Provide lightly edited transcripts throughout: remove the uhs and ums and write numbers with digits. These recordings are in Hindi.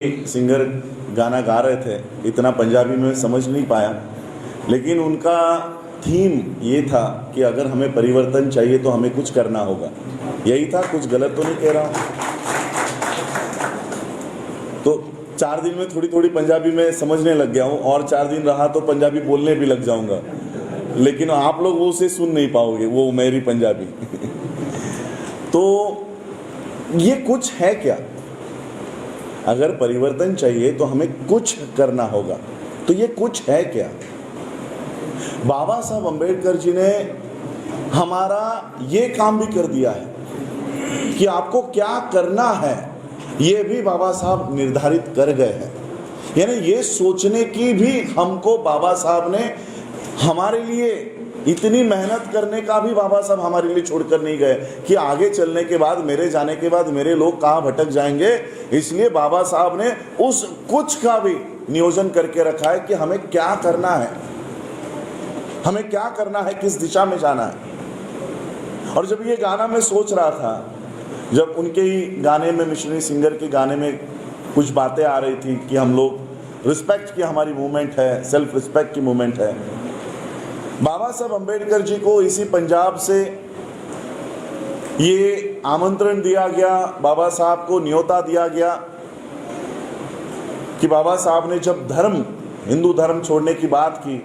सिंगर गाना गा रहे थे, इतना पंजाबी में समझ नहीं पाया, लेकिन उनका थीम ये था कि अगर हमें परिवर्तन चाहिए तो हमें कुछ करना होगा। यही था, कुछ गलत तो नहीं कह रहा हूँ। तो 4 दिन में थोड़ी थोड़ी पंजाबी में समझने लग गया हूँ, और 4 दिन रहा तो पंजाबी बोलने भी लग जाऊंगा, लेकिन आप लोग वो उसे सुन नहीं पाओगे, वो मेरी पंजाबी। तो ये कुछ है क्या? अगर परिवर्तन चाहिए तो हमें कुछ करना होगा, तो ये कुछ है क्या? बाबा साहब अम्बेडकर जी ने हमारा ये काम भी कर दिया है कि आपको क्या करना है, ये भी बाबा साहब निर्धारित कर गए हैं। यानी ये सोचने की भी हमको बाबा साहब ने, हमारे लिए इतनी मेहनत करने का भी बाबा साहब हमारे लिए छोड़कर नहीं गए कि आगे चलने के बाद, मेरे जाने के बाद मेरे लोग कहाँ भटक जाएंगे। इसलिए बाबा साहब ने उस कुछ का भी नियोजन करके रखा है कि हमें क्या करना है, हमें क्या करना है, किस दिशा में जाना है। और जब ये गाना मैं सोच रहा था, जब उनके ही गाने में, मिशनरी सिंगर के गाने में कुछ बातें आ रही थी कि हम लोग रिस्पेक्ट की हमारी मूवमेंट है, सेल्फ रिस्पेक्ट की मूवमेंट है। बाबा साहब अम्बेडकर जी को इसी पंजाब से ये आमंत्रण दिया गया, बाबा साहब को न्योता दिया गया कि बाबा साहब ने जब धर्म, हिंदू धर्म छोड़ने की बात की,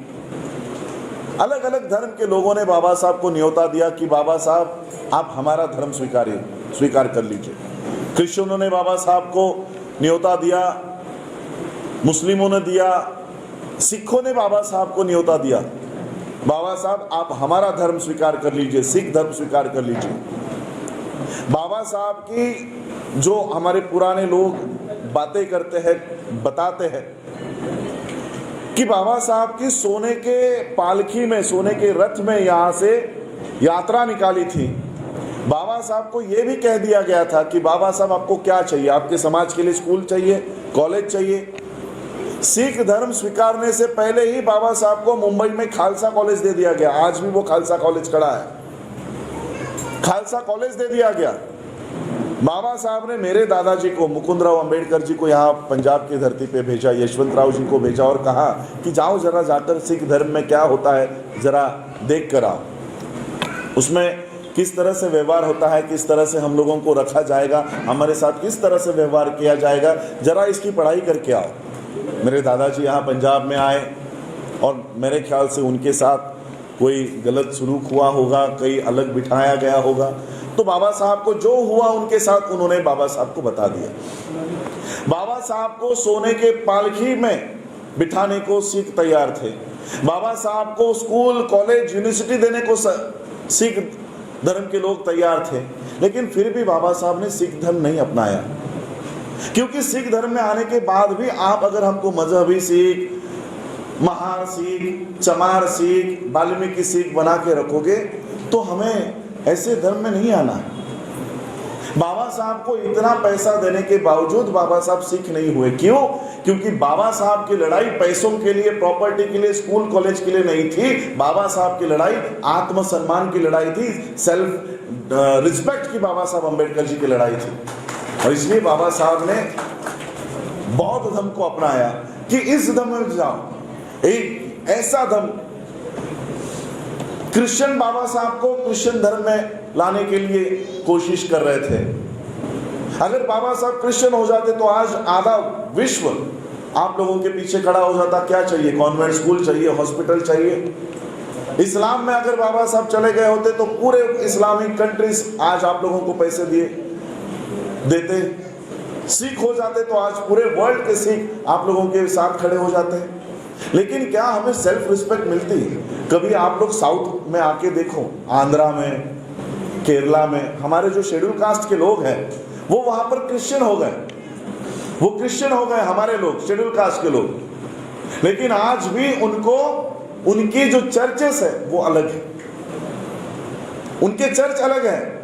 अलग अलग धर्म के लोगों ने बाबा साहब को न्योता दिया कि बाबा साहब आप हमारा धर्म स्वीकार कर लीजिए। क्रिश्चियनों ने बाबा साहब को न्योता दिया, मुस्लिमों ने दिया, सिखों ने बाबा साहब को न्योता दिया, बाबा साहब आप हमारा धर्म स्वीकार कर लीजिए, सिख धर्म स्वीकार कर लीजिए। बाबा साहब की जो हमारे पुराने लोग बातें करते हैं, बताते हैं कि बाबा साहब की सोने के पालकी में, सोने के रथ में यहाँ से यात्रा निकाली थी। बाबा साहब को यह भी कह दिया गया था कि बाबा साहब आपको क्या चाहिए, आपके समाज के लिए स्कूल चाहिए, कॉलेज चाहिए। सिख धर्म स्वीकारने से पहले ही बाबा साहब को मुंबई में खालसा कॉलेज दे दिया गया। आज भी वो खालसा कॉलेज खड़ा है, खालसा कॉलेज दे दिया गया। बाबा साहब ने मेरे दादाजी को, मुकुंदराव अम्बेडकर जी को यहाँ पंजाब की धरती पे भेजा, यशवंतराव जी को भेजा और कहा कि जाओ जरा जाकर सिख धर्म में क्या होता है जरा देख कर आओ, उसमें किस तरह से व्यवहार होता है, किस तरह से हम लोगों को रखा जाएगा, हमारे साथ किस तरह से व्यवहार किया जाएगा, जरा इसकी पढ़ाई करके आओ। मेरे दादाजी यहाँ पंजाब में आए और मेरे ख्याल से उनके साथ कोई गलत सलूक हुआ होगा, कहीं अलग बिठाया गया होगा, तो बाबा साहब को जो हुआ उनके साथ उन्होंने बाबा साहब को बता दिया। बाबा साहब को सोने के पालकी में बिठाने को सिख तैयार थे, बाबा साहब को स्कूल, कॉलेज, यूनिवर्सिटी देने को सिख धर्म के लोग तैयार थे, लेकिन फिर भी बाबा साहब ने सिख धर्म नहीं अपनाया। क्योंकि सिख धर्म में आने के बाद भी आप अगर हमको मजहबी सिख, महार सिख, चमार सिख, वाल्मीकि सिख बना के रखोगे तो हमें ऐसे धर्म में नहीं आना। बाबा साहब को इतना पैसा देने के बावजूद बाबा साहब सिख नहीं हुए। क्यों? क्योंकि बाबा साहब की लड़ाई पैसों के लिए, प्रॉपर्टी के लिए, स्कूल कॉलेज के लिए नहीं थी। बाबा साहब की लड़ाई आत्मसम्मान की लड़ाई थी, सेल्फ रिस्पेक्ट की बाबा साहब अम्बेडकर जी की लड़ाई थी। और इसलिए बाबा साहब ने बौद्ध धर्म को अपनाया कि इस धर्म में जाओ, एक ऐसा धर्म। क्रिश्चियन बाबा साहब को क्रिश्चियन धर्म में लाने के लिए कोशिश कर रहे थे। अगर बाबा साहब क्रिश्चियन हो जाते तो आज आधा विश्व आप लोगों के पीछे खड़ा हो जाता। क्या चाहिए? कॉन्वेंट स्कूल चाहिए, हॉस्पिटल चाहिए। इस्लाम में अगर बाबा साहब चले गए होते तो पूरे इस्लामिक कंट्रीज आज आप लोगों को पैसे देते। सिख हो जाते तो आज पूरे वर्ल्ड के सिख आप लोगों के साथ खड़े हो जाते। लेकिन क्या हमें सेल्फ रिस्पेक्ट मिलती है? कभी आप लोग साउथ में आके देखो, आंध्रा में, केरला में, हमारे जो शेड्यूल कास्ट के लोग हैं वो वहां पर क्रिश्चियन हो गए, वो क्रिश्चियन हो गए हमारे लोग, शेड्यूल कास्ट के लोग। लेकिन आज भी उनको, उनकी जो चर्चेस है वो अलग है, उनके चर्च अलग है।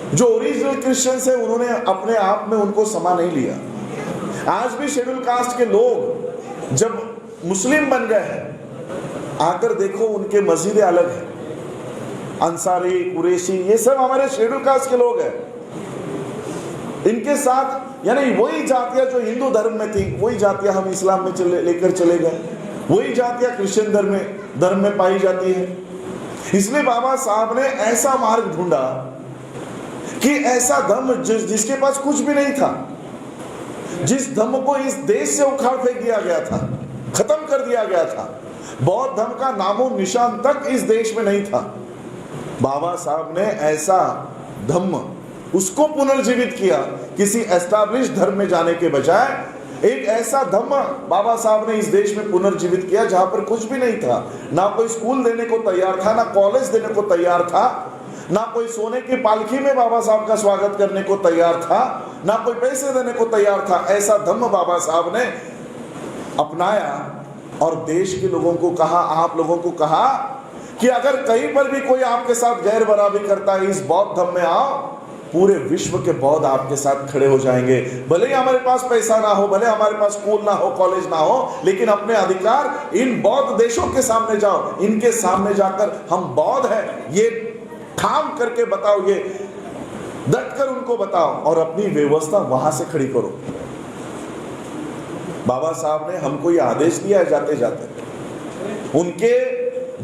जो ओरिजिनल क्रिश्चियंस है उन्होंने अपने आप में उनको समा नहीं लिया। आज भी शेड्यूल कास्ट के लोग जब मुस्लिम बन गए हैं, आकर देखो उनके मस्जिदें अलग है। अंसारी, कुरैशी, ये सब हमारे शेड्यूल कास्ट के लोग हैं। इनके साथ यानी वही जातियां जो हिंदू धर्म में थी वही जातियां हम इस्लाम में लेकर चले गए, वही जातियां क्रिश्चियन धर्म में पाई जाती है। इसलिए बाबा साहब ने ऐसा मार्ग ढूंढा कि ऐसा धर्म जिसके पास कुछ भी नहीं था, जिस धर्म को इस देश से उखाड़ फेंक दिया गया था, खत्म कर दिया गया था, बौद्ध धर्म का नामो निशान तक इस देश में नहीं था, बाबा साहब ने ऐसा धर्म उसको पुनर्जीवित किया। किसी एस्टैब्लिश धर्म में जाने के बजाय एक ऐसा धर्म बाबा साहब ने इस देश में पुनर्जीवित किया जहां पर कुछ भी नहीं था, ना कोई स्कूल देने को तैयार था, ना कॉलेज देने को तैयार था, ना कोई सोने की पालकी में बाबा साहब का स्वागत करने को तैयार था, ना कोई पैसे देने को तैयार था। ऐसा धर्म बाबा साहब ने अपनाया और देश के लोगों को कहा, आप लोगों को कहा कि अगर कहीं पर भी कोई आपके साथ गैर बराबरी करता है, इस बौद्ध धर्म में आओ, पूरे विश्व के बौद्ध आपके साथ खड़े हो जाएंगे। भले ही हमारे पास पैसा ना हो, भले हमारे पास स्कूल ना हो, कॉलेज ना हो, लेकिन अपने अधिकार इन बौद्ध देशों के सामने जाओ, इनके सामने जाकर हम बौद्ध हैं ये ठाम करके बताओ, ये डट कर उनको बताओ और अपनी व्यवस्था वहां से खड़ी करो। बाबा साहब ने हमको ये आदेश दिया है जाते जाते। उनके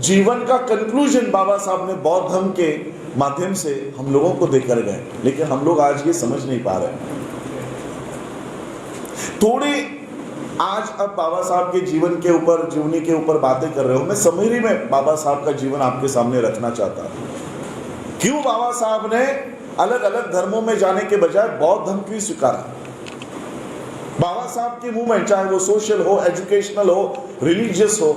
जीवन का कंक्लूजन बाबा साहब ने बौद्ध धर्म के माध्यम से हम लोगों को देकर गए, लेकिन हम लोग आज ये समझ नहीं पा रहे। थोड़ी आज अब बाबा साहब के जीवन के ऊपर, जीवनी के ऊपर बातें कर रहे हो। मैं समरी में बाबा साहब का जीवन आपके सामने रखना चाहता हूं। क्यों बाबा साहब ने अलग अलग धर्मों में जाने के बजाय बौद्ध धर्म क्यों स्वीकारा? बाबा साहब की मूवमेंट, चाहे वो सोशल हो, एजुकेशनल हो, रिलीजियस हो,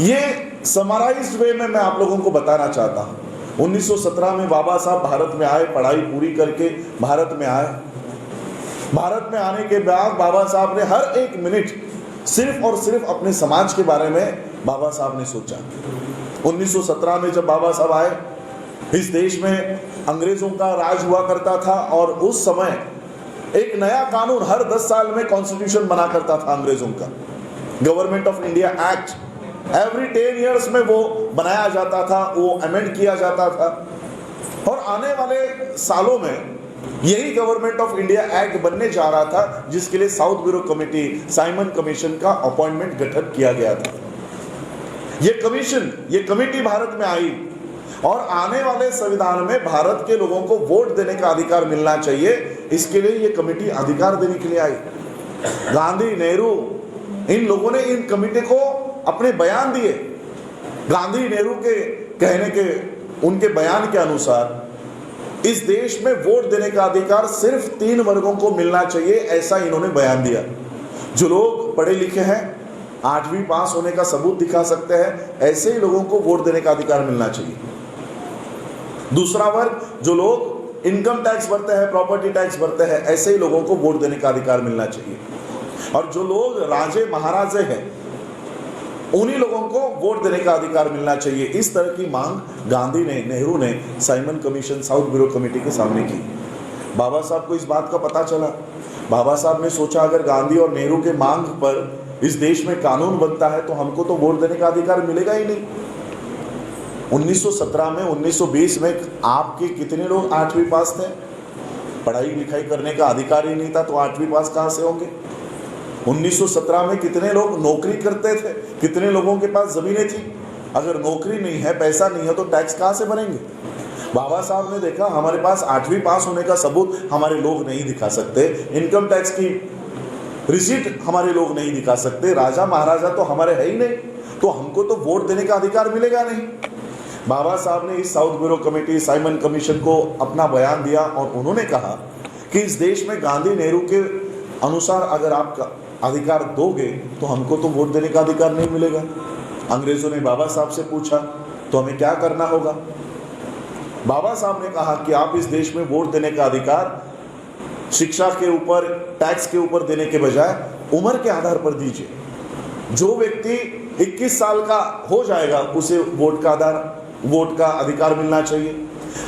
ये समराइज्ड वे में मैं आप लोगों को बताना चाहता हूं। 1917 में बाबा साहब भारत में आए, पढ़ाई पूरी करके भारत में आए। भारत में आने के बाद बाबा साहब ने हर एक मिनट सिर्फ और सिर्फ अपने समाज के बारे में बाबा साहब ने सोचा। 1917 में जब बाबा साहब आए, इस देश में अंग्रेजों का राज हुआ करता था और उस समय एक नया कानून हर 10 साल में कॉन्स्टिट्यूशन बना करता था अंग्रेजों का, government of India act. Every 10 years में वो बनाया जाता था, वो अमेंड किया जाता था। और आने वाले सालों में यही गवर्नमेंट ऑफ इंडिया एक्ट बनने जा रहा था, जिसके लिए south bureau committee, Simon commission का अपॉइंटमेंट गठन किया गया था। ये कमेटी भारत में आई और आने वाले संविधान में भारत के लोगों को वोट देने का अधिकार मिलना चाहिए, इसके लिए ये कमेटी अधिकार देने के लिए आई। गांधी, नेहरू, इन लोगों ने इन कमेटी को अपने बयान दिए। गांधी, नेहरू के कहने के, उनके बयान के अनुसार इस देश में वोट देने का अधिकार सिर्फ 3 वर्गों को मिलना चाहिए, ऐसा इन्होंने बयान दिया। जो लोग पढ़े लिखे हैं, 8वीं पास होने का सबूत दिखा सकते हैं, ऐसे ही लोगों को वोट देने का अधिकार मिलना चाहिए। दूसरा वर्ग, जो लोग इनकम टैक्स भरते हैं, प्रॉपर्टी टैक्स भरते हैं, ऐसे ही लोगों को वोट देने का अधिकार मिलना चाहिए। और जो लोग राजे महाराजे हैं, उन्हीं लोगों को वोट देने का अधिकार मिलना चाहिए। इस तरह की मांग गांधी ने, नेहरू ने Simon commission, south bureau committee के सामने की। बाबा साहब को इस बात का पता चला। बाबा साहब ने सोचा, अगर गांधी और नेहरू के मांग पर इस देश में कानून बनता है तो हमको तो वोट देने का अधिकार मिलेगा ही नहीं। 1917 में, 1920 में आपके कितने लोग 8वीं पास थे? पढ़ाई लिखाई करने का अधिकार ही नहीं था, तो 8वीं पास कहां से होंगे? 1917 में कितने लोग नौकरी करते थे? कितने लोगों के पास जमीनें थी? अगर नौकरी नहीं है, पैसा नहीं है, तो टैक्स कहां से भरेंगे? बाबा साहब ने देखा, हमारे पास 8वीं पास होने का सबूत हमारे लोग नहीं दिखा सकते, इनकम टैक्स की रिसीट हमारे लोग नहीं दिखा सकते, राजा महाराजा तो हमारे है ही नहीं, तो हमको तो वोट देने का अधिकार मिलेगा नहीं। बाबा साहब ने इस south bureau committee, Simon commission को अपना बयान दिया और उन्होंने कहा कि इस देश में गांधी, नेहरू के अनुसार अगर आप अधिकार दोगे तो हमको तो वोट देने का अधिकार नहीं मिलेगा। अंग्रेजों ने बाबा साहब से पूछा, तो हमें क्या करना होगा? बाबा साहब ने कहा कि आप इस देश में वोट देने का अधिकार शिक्षा के ऊपर, टैक्स के ऊपर देने के बजाय उम्र के आधार पर दीजिए। जो व्यक्ति 21 साल का हो जाएगा उसे वोट का अधिकार मिलना चाहिए।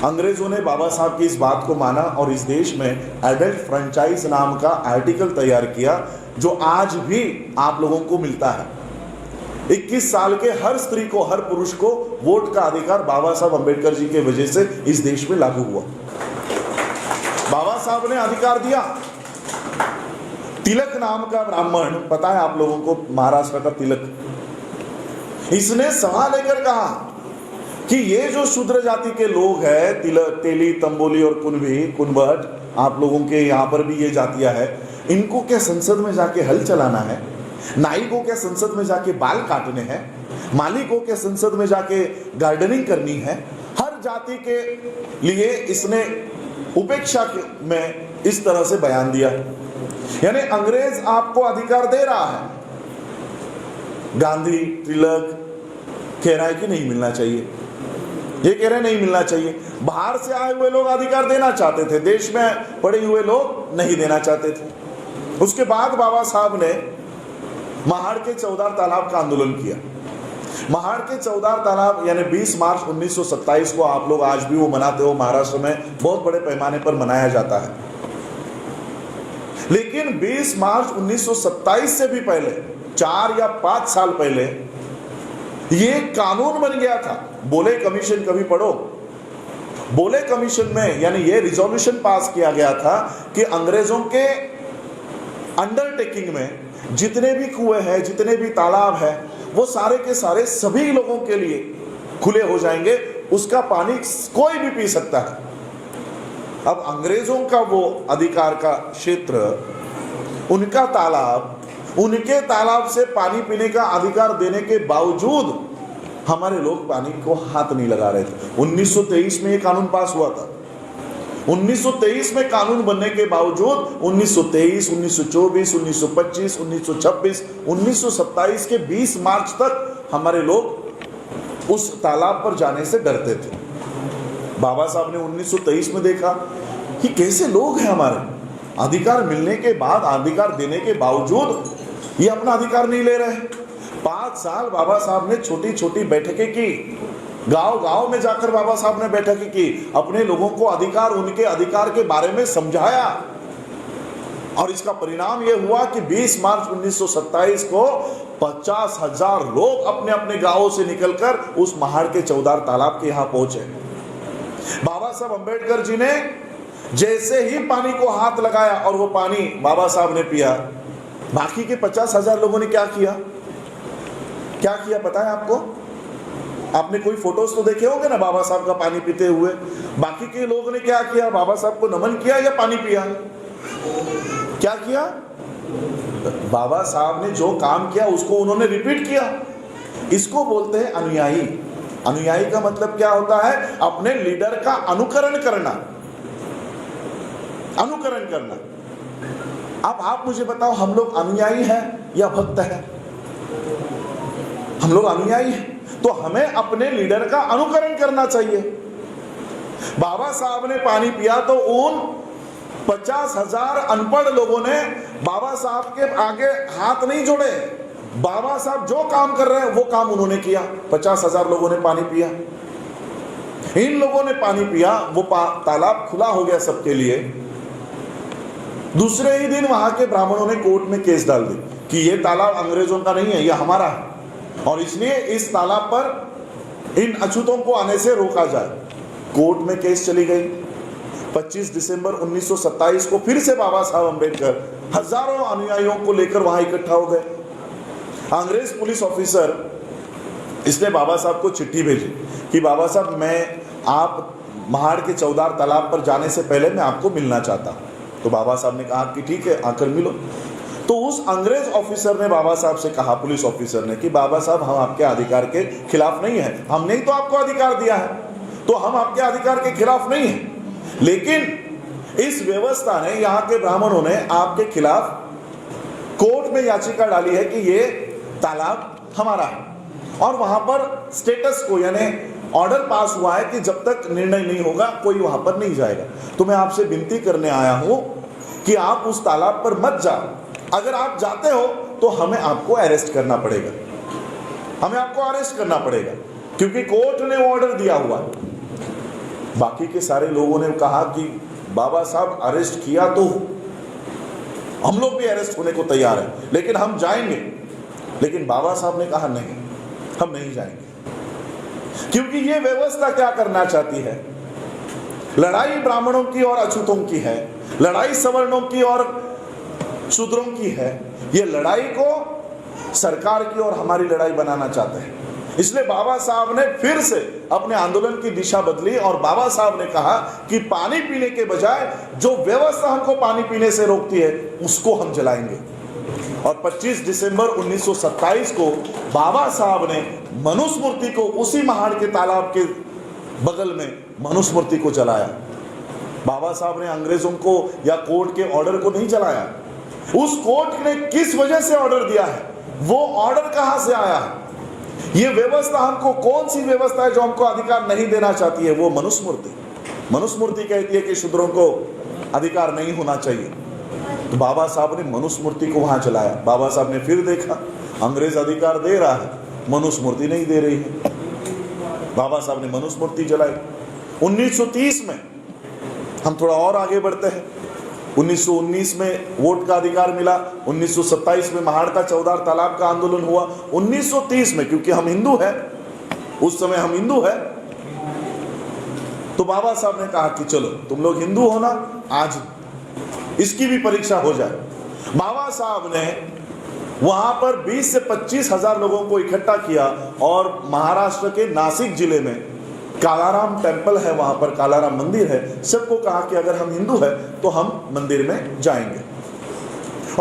अंग्रेजों ने बाबा साहब की इस बात को माना और इस देश में एडल्ट फ्रेंचाइज नाम का आर्टिकल तैयार किया, जो आज भी आप लोगों को मिलता है। 21 साल के हर स्त्री को, हर पुरुष को वोट का अधिकार बाबा साहब अंबेडकर जी के वजह से इस देश में लागू हुआ। बाबा साहब ने अधिकार दिया तिलक नाम का ब्राह्मण, पता है आप लोगों को, महाराष्ट्र का तिलक, इसने सवाल लेकर कहा कि ये जो शूद्र जाति के लोग हैं, तिलक, तेली, तंबोली और कुनबी, कुनबट, आप लोगों के यहाँ पर भी ये जातियां है, इनको क्या संसद में जाके हल चलाना है? नाई को क्या संसद में जाके बाल काटने हैं? माली को क्या संसद में जाके गार्डनिंग करनी है? हर जाति के लिए इसने उपेक्षा में इस तरह से बयान दिया। यानी अंग्रेज आपको अधिकार दे रहा है। गांधी, तिलक कह रहा है कि नहीं मिलना चाहिए, ये कह रहे नहीं मिलना चाहिए। बाहर से आए हुए लोग अधिकार देना चाहते थे, देश में पड़े हुए लोग नहीं देना चाहते थे। उसके बाद बाबा साहब ने महाड़ के 14 तालाब का आंदोलन किया। महाड़ के 14 तालाब यानी 20 मार्च 1927 को आप लोग आज भी वो मनाते हो, महाराष्ट्र में बहुत बड़े पैमाने पर मनाया जाता है। लेकिन 20 मार्च 1927 से भी पहले 4 या 5 साल पहले ये कानून बन गया था। बोले कमीशन, कभी पढ़ो, बोले कमीशन में यानी ये रिजोल्यूशन पास किया गया था कि अंग्रेजों के अंडरटेकिंग में जितने भी कुएं हैं, जितने भी तालाब हैं, वो सारे के सारे सभी लोगों के लिए खुले हो जाएंगे, उसका पानी कोई भी पी सकता है। अब अंग्रेजों का वो अधिकार का क्षेत्र, उनका तालाब, उनके तालाब से पानी पीने का अधिकार देने के बावजूद हमारे लोग पानी को हाथ नहीं लगा रहे थे। 1923 में ये कानून पास हुआ था। 1923 में कानून बनने के बावजूद 1923, 1924, 1925, 1926, 1927 के 20 मार्च तक हमारे लोग उस तालाब पर जाने से डरते थे। बाबा साहब ने 1923 में देखा कि कैसे लोग हैं हमारे, अधिकार मिलने के बाद, अधिकार देने के बावजूद ये अपना अधिकार नहीं ले रहे। 5 साल बाबा साहब ने छोटी छोटी बैठकें की, गांव गांव में जाकर बाबा साहब ने बैठकें की, अपने लोगों को अधिकार, उनके अधिकार के बारे में समझाया। और इसका परिणाम यह हुआ कि 20 मार्च 1927 को 50,000 लोग अपने अपने गांवों से निकलकर उस महाड़ के 14 तालाब के यहां पहुंचे। बाबा साहब अंबेडकर जी ने जैसे ही पानी को हाथ लगाया और वो पानी बाबा साहब ने पिया, बाकी के 50,000 लोगों ने क्या किया? क्या किया पता है आपको? आपने कोई फोटोज तो देखे होंगे ना बाबा साहब का पानी पीते हुए। बाकी के लोगों ने क्या किया? बाबा साहब को नमन किया या पानी पिया? क्या किया? बाबा साहब ने जो काम किया उसको उन्होंने रिपीट किया। इसको बोलते हैं अनुयायी। अनुयायी का मतलब क्या होता है? अपने लीडर का अनुकरण करना, अनुकरण करना। अब आप मुझे बताओ, हम लोग अनुयायी हैं या भक्त हैं? हम लोग अनुयायी हैं, तो हमें अपने लीडर का अनुकरण करना चाहिए। बाबा साहब ने पानी पिया तो उन 50,000 अनपढ़ लोगों ने बाबा साहब के आगे हाथ नहीं जोड़े। बाबा साहब जो काम कर रहे हैं वो काम उन्होंने किया। 50,000 लोगों ने पानी पिया, इन लोगों ने पानी पिया, वो तालाब खुला हो गया सबके लिए। दूसरे ही दिन वहां के ब्राह्मणों ने कोर्ट में केस डाल दी कि ये तालाब अंग्रेजों का नहीं है, ये हमारा है, और इसलिए इस तालाब पर इन अछूतों को आने से रोका जाए। कोर्ट में केस चली गई। 25 दिसंबर 1927 को फिर से बाबा साहब अंबेडकर हजारों अनुयायियों को लेकर वहां इकट्ठा हो गए। अंग्रेज पुलिस ऑफिसर इसने बाबा साहब को चिट्ठी भेजी कि बाबा साहब, मैं आप महाड़ के 14 तालाब पर जाने से पहले मैं आपको मिलना चाहता हूं। तो बाबा साहब ने कहा कि ठीक है, आकर मिलो। तो उस अंग्रेज ऑफिसर ने बाबा साहब से कहा, पुलिस ऑफिसर ने, कि बाबा साहब हम आपके अधिकार के खिलाफ नहीं है, हमने ही तो आपको अधिकार दिया है, तो हम आपके अधिकार के खिलाफ नहीं है, लेकिन इस व्यवस्था ने, यहाँ के ब्राह्मणों ने आपके खिलाफ कोर्ट में याचिका डाली है कि ये तालाब हमारा है, और वहां पर स्टेटस को यानी ऑर्डर पास हुआ है कि जब तक निर्णय नहीं होगा कोई वहां पर नहीं जाएगा। तो मैं आपसे विनती करने आया हूं कि आप उस तालाब पर मत जाओ। अगर आप जाते हो तो हमें आपको अरेस्ट करना पड़ेगा, हमें आपको अरेस्ट करना पड़ेगा, क्योंकि कोर्ट ने ऑर्डर दिया हुआ है। बाकी के सारे लोगों ने कहा कि बाबा साहब अरेस्ट किया तो हम लोग भी अरेस्ट होने को तैयार हैं, लेकिन हम जाएंगे। लेकिन बाबा साहब ने कहा नहीं, हम नहीं जाएंगे, क्योंकि ये व्यवस्था क्या करना चाहती है? लड़ाई ब्राह्मणों की और अछूतों की है, लड़ाई सवर्णों की और शूद्रों की है। ये लड़ाई को सरकार की और हमारी लड़ाई बनाना चाहते हैं। इसलिए बाबा साहब ने फिर से अपने आंदोलन की दिशा बदली और बाबा साहब ने कहा कि पानी पीने के बजाय जो व्यवस्था हमको पानी पीने से रोकती है उसको हम जलाएंगे। और 25 दिसंबर 1927 को बाबा साहब ने मनुस्मृति को उसी महाड़ के तालाब के बगल में मनुस्मृति को जलाया। बाबा साहब ने अंग्रेजों को या कोर्ट के ऑर्डर को नहीं जलाया। उस कोर्ट ने किस वजह से ऑर्डर दिया है, वो ऑर्डर कहां से आया है, ये व्यवस्था हमको कौन सी व्यवस्था है जो हमको अधिकार नहीं देना चाहती है, वो मनुस्मृति। मनुस्मृति कहती है कि शूद्रों को अधिकार नहीं होना चाहिए। तो बाबा साहब ने मनुस्मृति को वहां जलाया। बाबा साहब ने फिर देखा अंग्रेज अधिकार दे रहा है, मनुस्मृति नहीं दे रही है। बाबा साहब ने मनुस्मृति जलाई। 1930 में हम थोड़ा और आगे बढ़ते हैं। 1919 में वोट का अधिकार मिला। 1927 में महाड़ का चौदार तालाब का आंदोलन हुआ। 1930 में, क्योंकि हम हिंदू हैं, उस समय हम हिंदू हैं, तो बाबा साहब ने कहा कि चलो तुम लोग हिंदू हो ना, आज इसकी भी परीक्षा हो जाए। बाबा साहब ने वहां पर 20 से 25 हजार लोगों को इकट्ठा किया और महाराष्ट्र के नासिक जिले में कालाराम टेम्पल है, वहां पर कालाराम मंदिर है, सबको कहा कि अगर हम हिंदू है तो हम मंदिर में जाएंगे।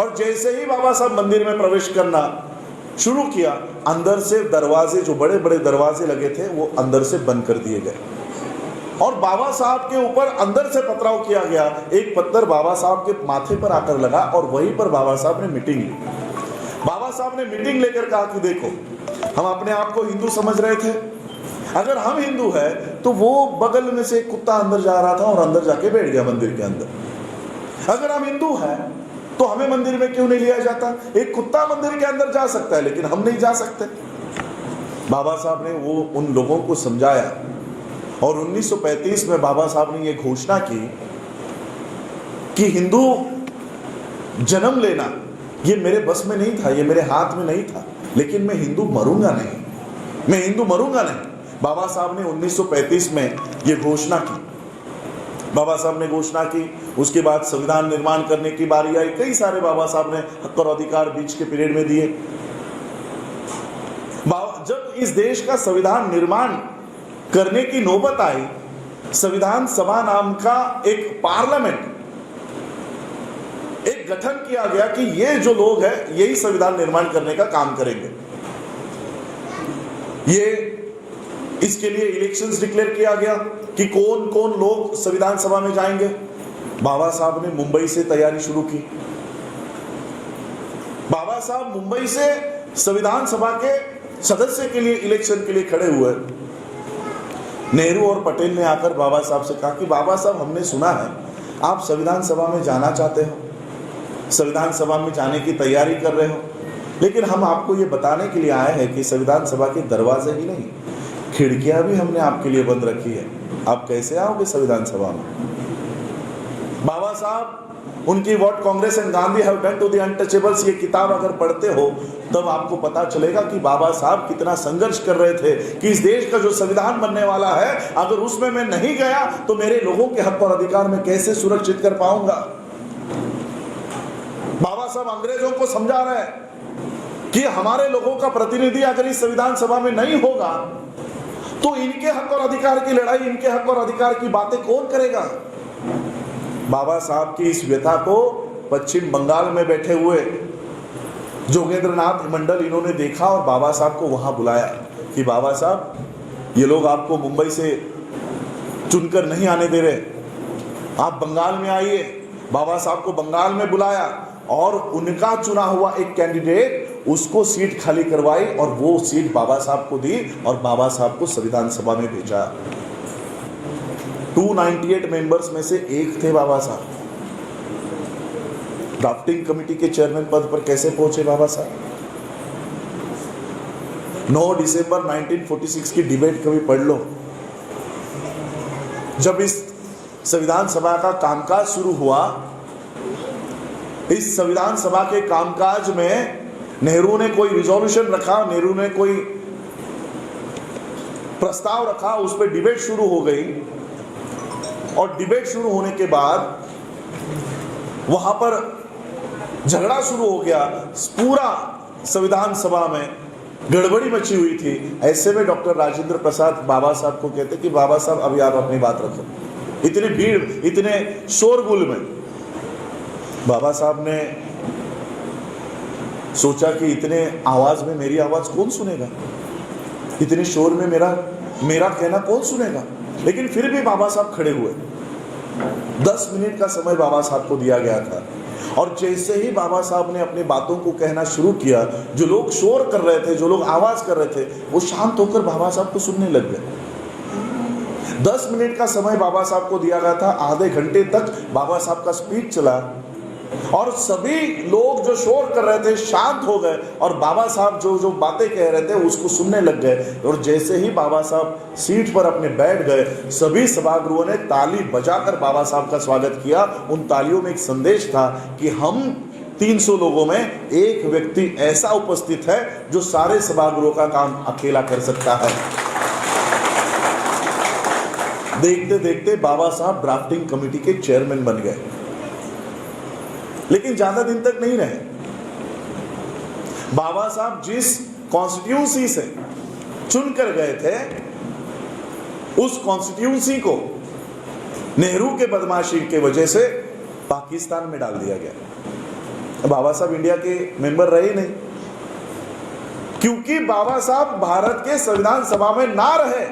और जैसे ही बाबा साहब मंदिर में प्रवेश करना शुरू किया, अंदर से दरवाजे, जो बड़े बड़े दरवाजे लगे थे, वो अंदर से बंद कर दिए गए और बाबा साहब के ऊपर अंदर से पथराव किया गया। एक पत्थर बाबा साहब के माथे पर आकर लगा और वहीं पर बाबा साहब ने मीटिंग ली। बाबा साहब ने मीटिंग लेकर कहा कि देखो, हम अपने आप को हिंदू समझ रहे थे, अगर हम हिंदू है तो वो बगल में से कुत्ता अंदर जा रहा था और अंदर जाके बैठ गया मंदिर के अंदर। अगर हम हिंदू है तो हमें मंदिर में क्यों नहीं लिया जाता? एक कुत्ता मंदिर के अंदर जा सकता है लेकिन हम नहीं जा सकते। बाबा साहब ने वो उन लोगों को समझाया और 1935 में बाबा साहब ने ये घोषणा की कि हिंदू जन्म लेना ये मेरे बस में नहीं था, ये मेरे हाथ में नहीं था, लेकिन मैं हिंदू मरूंगा नहीं, मैं हिंदू मरूंगा नहीं। बाबा साहब ने 1935 में ये घोषणा की। बाबा साहब ने घोषणा की, उसके बाद संविधान निर्माण करने की बारी आई। कई सारे बाबा साहब ने हक और अधिकार बीच के पीरियड में दिए। जब इस देश का संविधान निर्माण करने की नौबत आई, संविधान सभा नाम का एक पार्लियामेंट, एक गठन किया गया कि ये जो लोग हैं यही संविधान निर्माण करने का काम करेंगे। ये इसके लिए इलेक्शंस डिक्लेयर किया गया कि कौन कौन लोग संविधान सभा में जाएंगे। बाबा साहब ने मुंबई से तैयारी शुरू की। बाबा साहब मुंबई से संविधान सभा के सदस्य के लिए इलेक्शन के लिए खड़े हुए। नेहरू और पटेल ने आकर बाबा साहब से कहा कि बाबा साहब, हमने सुना है आप संविधान सभा में जाना चाहते हो, संविधान सभा में जाने की तैयारी कर रहे हो, लेकिन हम आपको ये बताने के लिए आए हैं कि संविधान सभा के दरवाजे ही नहीं, खिड़कियां भी हमने आपके लिए बंद रखी है, आप कैसे आओगे संविधान सभा में? बाबा साहब उनकी what Congress and Gandhi have done to the untouchables, ये किताब अगर पढ़ते हो तब आपको पता चलेगा कि बाबा साहब कितना संघर्ष कर रहे थे कि इस देश का जो संविधान बनने वाला है, अगर उसमें मैं नहीं गया तो मेरे लोगों के हक और अधिकार में कैसे सुरक्षित कर पाऊंगा। बाबा साहब अंग्रेजों को समझा रहे हैं कि हमारे लोगों का प्रतिनिधि अगर इस संविधान सभा में नहीं होगा तो इनके हक और अधिकार की लड़ाई, इनके हक और अधिकार की बातें कौन करेगा। बाबा साहब की इस व्यथा को पश्चिम बंगाल में बैठे हुए जोगेंद्रनाथ मंडल इन्होंने देखा और बाबा साहब को वहां बुलाया कि बाबा साहब, ये लोग आपको मुंबई से चुनकर नहीं आने दे रहे, आप बंगाल में आइए। बाबा साहब को बंगाल में बुलाया और उनका चुना हुआ एक कैंडिडेट, उसको सीट खाली करवाई और वो सीट बाबा साहब को दी और बाबा साहब को संविधान सभा में भेजा। 298 मेंबर्स में से एक थे बाबा साहब। ड्राफ्टिंग कमेटी के चेयरमैन पद पर कैसे पहुंचे बाबा साहब? 9 दिसंबर 1946 की डिबेट कभी पढ़ लो। जब इस संविधान सभा का कामकाज शुरू हुआ, इस संविधान सभा के कामकाज में नेहरू ने कोई रिजोल्यूशन रखा, नेहरू ने कोई प्रस्ताव रखा, उस पर डिबेट शुरू हो गई और डिबेट शुरू होने के बाद वहां पर झगड़ा शुरू हो गया, पूरा संविधान सभा में गड़बड़ी मची हुई थी। ऐसे में डॉक्टर राजेंद्र प्रसाद बाबा साहब को कहते कि बाबा साहब अभी आप अपनी बात रखो। इतनी भीड़, इतने शोरगुल में बाबा साहब ने सोचा कि इतने आवाज में मेरी आवाज कौन सुनेगा, इतने शोर में मेरा कहना कौन सुनेगा। लेकिन फिर भी बाबा साहब खड़े हुए। 10 मिनट का समय बाबा साहब को दिया गया था, और जैसे ही बाबा साहब ने अपनी बातों को कहना शुरू किया, जो लोग शोर कर रहे थे, जो लोग आवाज कर रहे थे, वो शांत होकर बाबा साहब को सुनने लग गए। 10 मिनट का समय बाबा साहब को दिया गया था, आधे घंटे तक बाबा साहब का स्पीच चला, और सभी लोग जो शोर कर रहे थे शांत हो गए, और बाबा साहब जो बातें कह रहे थे उसको सुनने लग गए। और जैसे ही बाबा साहब सीट पर अपने बैठ गए, सभी सभागृहों ने ताली बजाकर बाबा साहब का स्वागत किया। उन तालियों में एक संदेश था कि हम 300 लोगों में एक व्यक्ति ऐसा उपस्थित है जो सारे सभागृहों का काम अकेला कर सकता है। देखते देखते बाबा साहब ड्राफ्टिंग कमेटी के चेयरमैन बन गए, लेकिन ज्यादा दिन तक नहीं रहे। बाबा साहब जिस कॉन्स्टिट्यूंसी से चुनकर गए थे, उस कॉन्स्टिट्यूंसी को नेहरू के बदमाशी के वजह से पाकिस्तान में डाल दिया गया। बाबा साहब इंडिया के मेंबर रहे नहीं, क्योंकि बाबा साहब भारत के संविधान सभा में ना रहे,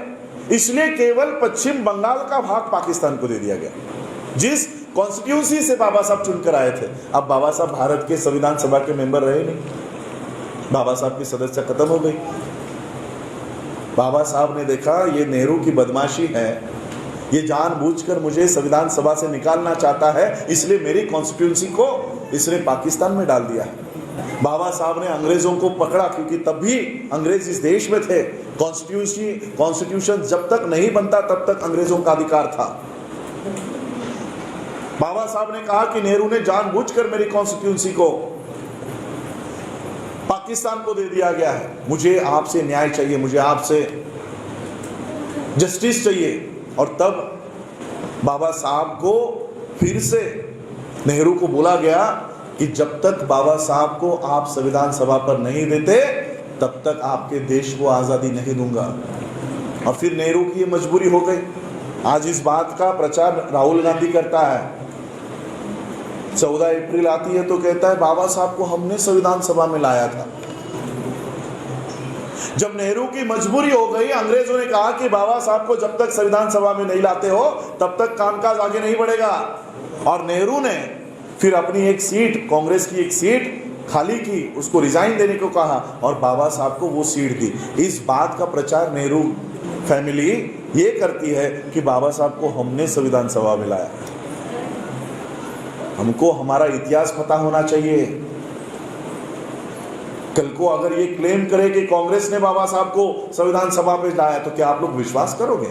इसलिए केवल पश्चिम बंगाल का भाग पाकिस्तान को दे दिया गया। जिस कॉन्स्टिट्यूंसी से बाबा साहब चुनकर आए थे, अब बाबा साहब भारत के संविधान सभा के मेंबर रहे नहीं, बाबा साहब की सदस्यता खत्म हो गई। बाबा साहब ने देखा ये नेहरू की बदमाशी है, ये जानबूझकर मुझे संविधान सभा से निकालना चाहता है, इसलिए मेरी कॉन्स्टिट्यूंसी को इसने पाकिस्तान में डाल दिया है। बाबा साहब ने अंग्रेजों को पकड़ा, क्योंकि तब भी अंग्रेज इस देश में थे। कॉन्स्टिट्यूशन जब तक नहीं बनता तब तक अंग्रेजों का अधिकार था। बाबा साहब ने कहा कि नेहरू ने जानबूझकर मेरी कॉन्स्टिट्यूंसी को पाकिस्तान को दे दिया गया है, मुझे आपसे न्याय चाहिए, मुझे आपसे जस्टिस चाहिए। और तब बाबा साहब को फिर से नेहरू को बोला गया कि जब तक बाबा साहब को आप संविधान सभा पर नहीं देते, तब तक आपके देश को आजादी नहीं दूंगा। और फिर नेहरू की ये मजबूरी हो गई। आज इस बात का प्रचार राहुल गांधी करता है। 14 अप्रैल आती है तो कहता है बाबा साहब को हमने संविधान सभा में लाया था। जब नेहरू की मजबूरी हो गई, अंग्रेजों ने कहा कि बाबा साहब को जब तक संविधान सभा में नहीं लाते हो तब तक कामकाज आगे नहीं बढ़ेगा, और नेहरू ने फिर अपनी एक सीट, कांग्रेस की एक सीट खाली की, उसको रिजाइन देने को कहा और बाबा साहब को वो सीट दी। इस बात का प्रचार नेहरू फैमिली ये करती है कि बाबा साहब को हमने संविधान सभा में लाया। हमको हमारा इतिहास पता होना चाहिए। कल को अगर ये क्लेम करे कि कांग्रेस ने बाबा साहब को संविधान सभा में लाया, तो क्या आप लोग विश्वास करोगे?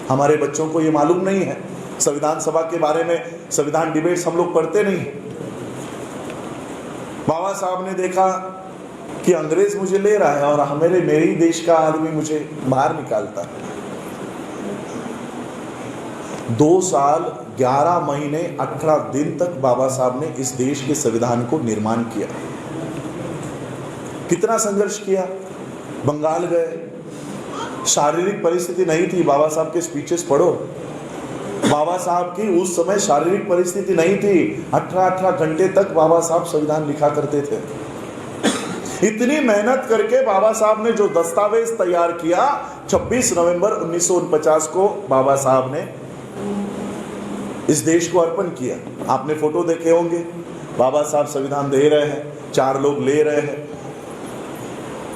हमारे बच्चों को ये मालूम नहीं है। संविधान सभा के बारे में संविधान डिबेट्स हम लोग पढ़ते नहीं। बाबा साहब ने देखा कि अंग्रेज मुझे ले रहा है और मेरे देश का आदमी मुझे बाहर निकालता है। 2 साल 11 महीने 18 दिन तक बाबा साहब ने इस देश के संविधान को निर्माण किया। कितना संघर्ष किया। बंगाल गए, शारीरिक परिस्थिति नहीं थी। बाबा साहब के स्पीचेस पढ़ो, बाबा साहब की उस समय शारीरिक परिस्थिति नहीं थी। 18 घंटे तक बाबा साहब संविधान लिखा करते थे। इतनी मेहनत करके बाबा साहब ने जो दस्तावेज तैयार किया, 26 नवंबर 1949 को बाबा साहब ने इस देश को अर्पण किया। आपने फोटो देखे होंगे, बाबा साहब संविधान दे रहे हैं, 4 लोग ले रहे हैं।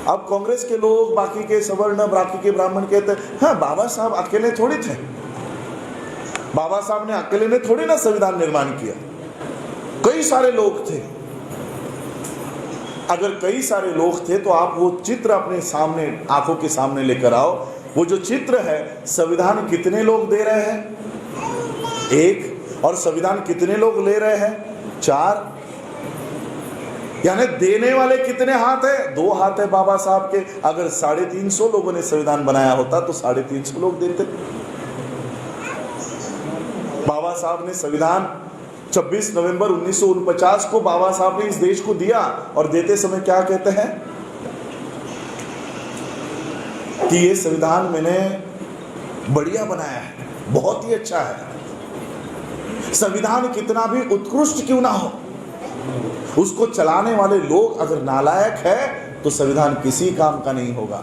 अब कांग्रेस के लोग, बाकी के सवर्ण, बाकी के ब्राह्मण कहते हैं हाँ बाबा साहब अकेले थोड़ी थे, बाबा साहब ने अकेले ने थोड़ी ना संविधान निर्माण किया, कई सारे लोग थे। अगर कई सारे लोग थे तो आप वो चित्र अपने सामने, आंखों के सामने लेकर आओ। वो जो चित्र है, संविधान कितने लोग दे रहे हैं? 1। और संविधान कितने लोग ले रहे हैं? 4। यानी देने वाले कितने हाथ है? 2 हाथ है बाबा साहब के। अगर 350 लोगों ने संविधान बनाया होता तो 350 लोग देते। बाबा साहब ने संविधान 26 नवंबर 1949 को बाबा साहब ने इस देश को दिया, और देते समय क्या कहते हैं कि ये संविधान मैंने बढ़िया बनाया है, बहुत ही अच्छा है। संविधान कितना भी उत्कृष्ट क्यों ना हो, उसको चलाने वाले लोग अगर नालायक है तो संविधान किसी काम का नहीं होगा।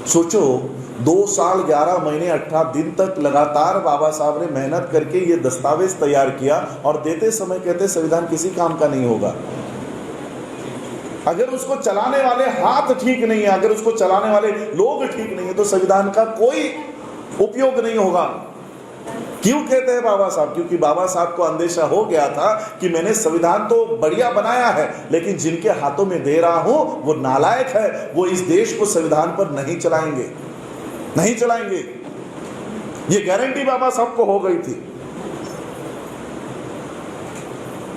सोचो, 2 साल 11 महीने 18 दिन तक लगातार बाबा साहब ने मेहनत करके ये दस्तावेज तैयार किया, और देते समय कहते संविधान किसी काम का नहीं होगा। अगर उसको चलाने वाले हाथ ठीक नहीं है, अगर उसको चलाने वाले लोग ठीक नहीं है, तो संविधान का कोई उपयोग नहीं होगा। क्यों कहते हैं बाबा साहब? क्योंकि बाबा साहब को अंदेशा हो गया था कि मैंने संविधान तो बढ़िया बनाया है, लेकिन जिनके हाथों में दे रहा हूं वो नालायक है, वो इस देश को संविधान पर नहीं चलाएंगे, नहीं चलाएंगे। ये गारंटी बाबा साहब को हो गई थी।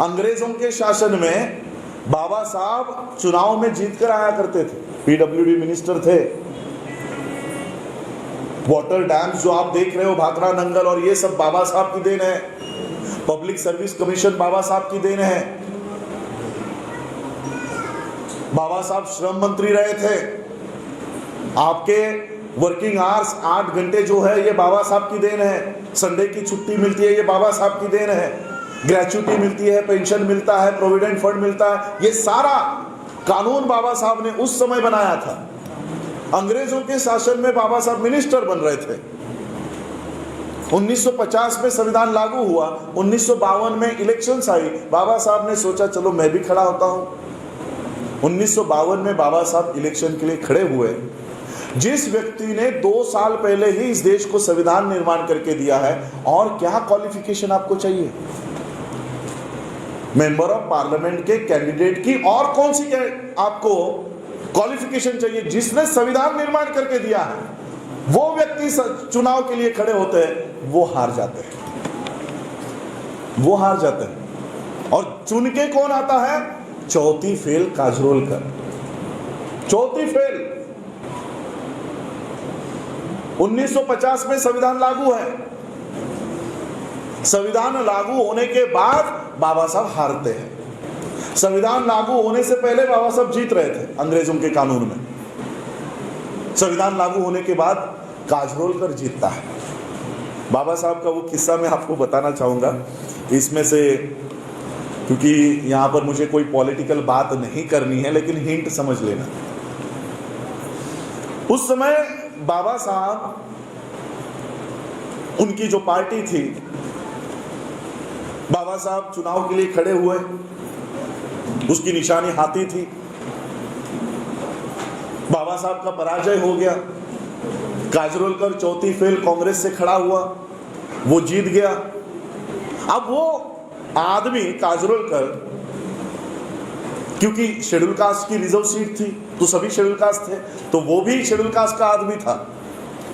अंग्रेजों के शासन में बाबा साहब चुनाव में जीत कर आया करते थे, पीडब्ल्यूडी मिनिस्टर थे। वाटर डैम जो आप देख रहे हो, भाखड़ा नंगल, और ये सब बाबा साहब की देन है। पब्लिक सर्विस कमीशन बाबा साहब की देन है। बाबा साहब श्रम मंत्री रहे थे। आपके वर्किंग आवर्स 8 घंटे जो है, ये बाबा साहब की देन है। संडे की छुट्टी मिलती है, ये बाबा साहब की देन है। ग्रेच्युटी मिलती है, पेंशन मिलता है, प्रोविडेंट फंड मिलता है, ये सारा कानून बाबा साहब ने उस समय बनाया था। अंग्रेजों के शासन में बाबा साहब मिनिस्टर बन रहे थे। 1950 में संविधान लागू हुआ, 1952 में इलेक्शंस आई। बाबा साहब ने सोचा चलो मैं भी खड़ा होता हूं। 1952 में बाबा साहब इलेक्शन के लिए खड़े हुए। जिस व्यक्ति ने 2 साल पहले ही इस देश को संविधान निर्माण करके दिया है, और क्या क्वालिफिकेशन आपको चाहिए? मेंबर ऑफ पार्लियामेंट के कैंडिडेट की और कौन सी आपको क्वालिफिकेशन चाहिए? जिसने संविधान निर्माण करके दिया है, वो व्यक्ति चुनाव के लिए खड़े होते हैं, वो हार जाते हैं, वो हार जाते हैं। और चुन के कौन आता है? चौथी फेल काजरोलकर, चौथी फेल। 1950 में संविधान लागू है। संविधान लागू होने के बाद बाबा साहब हारते हैं। संविधान लागू होने से पहले बाबा साहब जीत रहे थे अंग्रेजों के कानून में। संविधान लागू होने के बाद काजरोलकर जीतता है। बाबा साहब का वो किस्सा मैं आपको बताना चाहूंगा इसमें से, क्योंकि यहां पर मुझे कोई पॉलिटिकल बात नहीं करनी है, लेकिन हिंट समझ लेना। उस समय बाबा साहब, उनकी जो पार्टी थी, बाबा साहब चुनाव के लिए खड़े हुए, उसकी निशानी हाथी थी। बाबा साहब का पराजय हो गया। काजरोलकर चौथी फेल कांग्रेस से खड़ा हुआ, वो जीत गया। अब वो आदमी काजरोलकर, क्योंकि शेड्यूल कास्ट की रिजर्व सीट थी तो सभी शेड्यूल कास्ट थे, तो वो भी शेड्यूल कास्ट का आदमी था।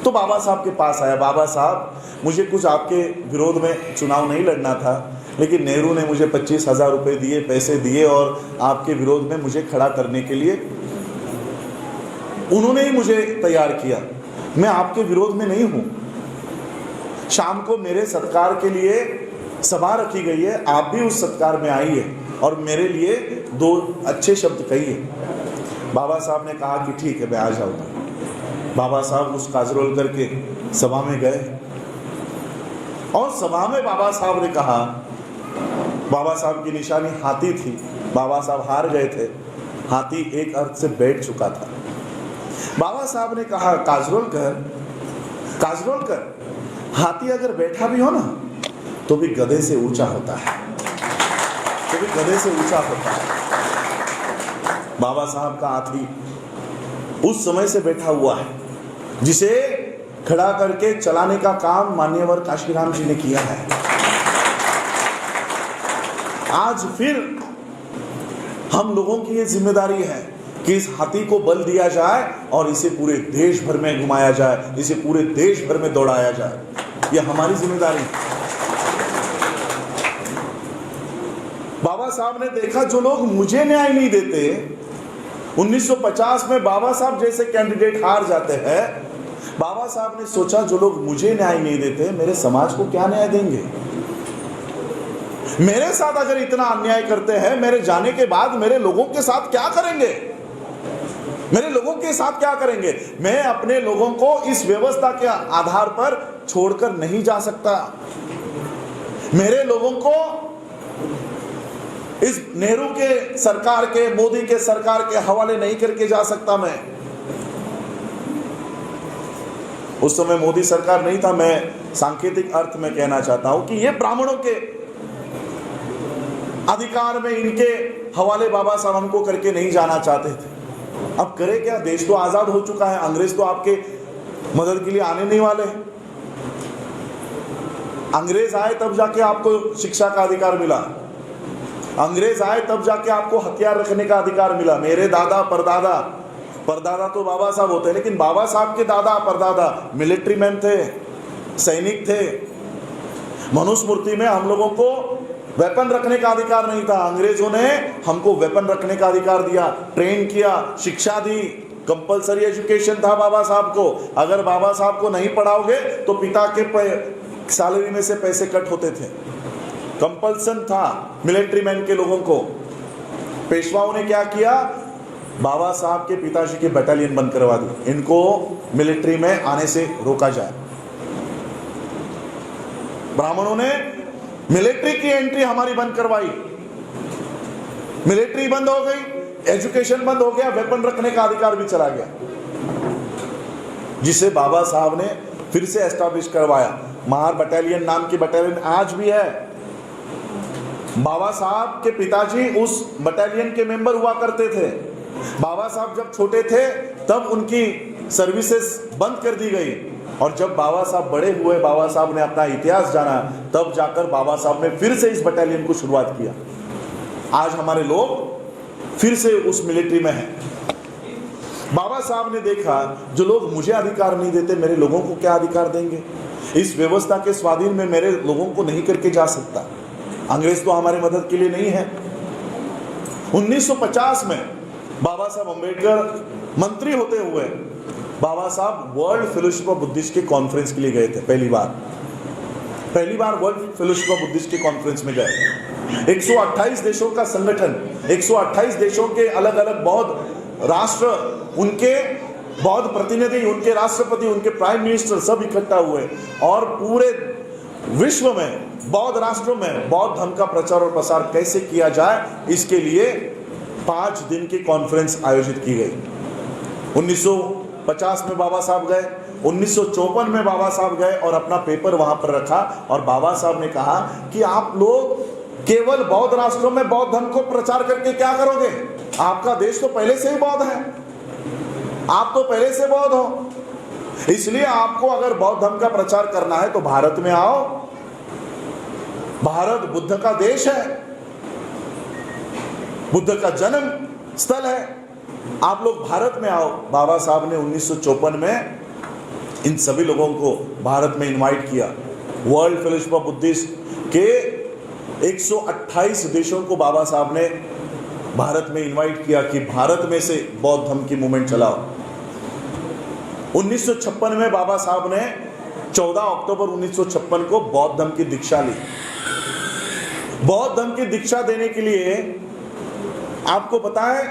तो बाबा साहब के पास आया, बाबा साहब मुझे कुछ आपके विरोध में चुनाव नहीं लड़ना था, लेकिन नेहरू ने मुझे 25,000 रुपए दिए, पैसे दिए, और आपके विरोध में मुझे खड़ा करने के लिए उन्होंने ही मुझे तैयार किया। मैं आपके विरोध में नहीं हूं। शाम को मेरे सत्कार के लिए सभा रखी गई है, आप भी उस सत्कार में आइए और मेरे लिए 2 अच्छे शब्द कहिए। बाबा साहब ने कहा कि ठीक है, मैं आ जाऊंगा। बाबा साहब उस काजरोलकर के सभा में गए, और सभा में बाबा साहब ने कहा, बाबा साहब की निशानी हाथी थी, बाबा साहब हार गए थे, हाथी एक अर्थ से बैठ चुका था। बाबा साहब ने कहा, काजरोलकर, हाथी अगर बैठा भी हो ना तो भी गधे से ऊंचा होता है, तो भी गधे से ऊंचा होता है। बाबा साहब का हाथी उस समय से बैठा हुआ है, जिसे खड़ा करके चलाने का काम मान्यवर काशीराम जी ने किया है। आज फिर हम लोगों की ये जिम्मेदारी है कि इस हाथी को बल दिया जाए और इसे पूरे देश भर में घुमाया जाए, इसे पूरे देश भर में दौड़ाया जाए। ये हमारी जिम्मेदारी है। बाबा साहब ने देखा जो लोग मुझे न्याय नहीं देते, 1950 में बाबा साहब जैसे कैंडिडेट हार जाते हैं। बाबा साहब ने सोचा जो लोग मुझे न्याय नहीं देते, मेरे समाज को क्या न्याय देंगे। मेरे साथ अगर इतना अन्याय करते हैं, मेरे जाने के बाद मेरे लोगों के साथ क्या करेंगे? मेरे लोगों के साथ क्या करेंगे? मैं अपने लोगों को इस व्यवस्था के आधार पर छोड़कर नहीं जा सकता। मेरे लोगों को इस नेहरू के सरकार के, मोदी के सरकार के हवाले नहीं करके जा सकता। मैं उस समय मोदी सरकार नहीं था, मैं सांकेतिक अर्थ में कहना चाहता हूं कि ये ब्राह्मणों के अधिकार में इनके हवाले बाबा साहब हमको करके नहीं जाना चाहते थे। अब करे क्या? देश तो आजाद हो चुका है, अंग्रेज तो आपके मदद के लिए आने नहीं वाले हैं। अंग्रेज आए तब जाके आपको शिक्षा का अधिकार मिला, अंग्रेज आए तब जाके आपको हथियार रखने का अधिकार मिला। मेरे दादा परदादा तो बाबा साहब होते हैं, लेकिन बाबा साहब के दादा परदादा मिलिट्री मैन थे, सैनिक थे। मनुस्मृति में हम लोगों को वेपन रखने का अधिकार नहीं था, अंग्रेजों ने हमको वेपन रखने का अधिकार दिया, ट्रेन किया, शिक्षा दी, कंपलसरी एजुकेशन था बाबा साहब को। अगर बाबा साहब को नहीं पढ़ाओगे तो पिता के सैलरी में से पैसे कट होते थे। कंपल्सन था मिलिट्री मैन के लोगों को। पेशवाओं ने क्या किया? बाबा साहब के पिताजी के बटालियन बंद करवा दी, इनको मिलिट्री में आने से रोका जाए। ब्राह्मणों ने मिलिट्री की एंट्री हमारी बंद करवाई, मिलिट्री बंद हो गई, एजुकेशन बंद हो गया, वेपन रखने का अधिकार भी चला गया, जिसे बाबा साहब ने फिर से एस्टैब्लिश करवाया। महार बटालियन नाम की बटालियन आज भी है। बाबा साहब के पिताजी उस बटालियन के मेंबर हुआ करते थे। बाबा साहब जब छोटे थे तब उनकी सर्विसेज बंद कर दी गई, और जब बाबा साहब बड़े हुए, बाबा साहब ने अपना इतिहास जाना, तब जाकर बाबा साहब ने फिर से इस बटालियन को शुरुआत किया। आज हमारे लोग फिर से उस मिलिट्री में हैं। बाबा साहब ने देखा, जो लोग मुझे अधिकार नहीं देते, मेरे लोगों को क्या अधिकार देंगे? इस व्यवस्था के स्वाधीन में मेरे लोगों को नहीं करके जा सकता। अंग्रेज तो हमारे मदद के लिए नहीं है। 1950 में बाबा साहब अम्बेडकर मंत्री होते हुए बाबा साहब वर्ल्ड फेलोशिप ऑफ बुद्धिस्ट के कॉन्फ्रेंस के लिए गए थे। पहली बार वर्ल्ड फेलोशिप ऑफ बुद्धिस्ट के कॉन्फ्रेंस में गए। 128 देशों का संगठन, 128 देशों के अलग अलग बौद्ध राष्ट्र, उनके बौद्ध प्रतिनिधि, उनके राष्ट्रपति, उनके प्राइम मिनिस्टर सब इकट्ठा हुए, और पूरे विश्व में बौद्ध राष्ट्रों में बौद्ध धर्म का प्रचार और प्रसार कैसे किया जाए, इसके लिए 5 दिन की कॉन्फ्रेंस आयोजित की गई। 1950 में बाबा साहब गए, 1954 में बाबा साहब गए और अपना पेपर वहां पर रखा, और बाबा साहब ने कहा कि आप लोग केवल बौद्ध राष्ट्रों में बौद्ध धर्म को प्रचार करके क्या करोगे? आपका देश तो पहले से ही बौद्ध है, आप तो पहले से बौद्ध हो, इसलिए आपको अगर बौद्ध धर्म का प्रचार करना है तो भारत में आओ। भारत बुद्ध का देश है, बुद्ध का जन्म स्थल है, आप लोग भारत में आओ। बाबा साहब ने 1954 में इन सभी लोगों को भारत में इनवाइट किया। वर्ल्ड फेलोशिप ऑफ बुद्धिस्ट के 128 देशों को बाबा साहब ने भारत में इनवाइट किया कि भारत में से बौद्ध धर्म की मूवमेंट चलाओ। 1956 में बाबा साहब ने 14 अक्टूबर 1956 को बौद्ध धर्म की दीक्षा ली। बौद्ध धर्म की दीक्षा देने के लिए आपको पता है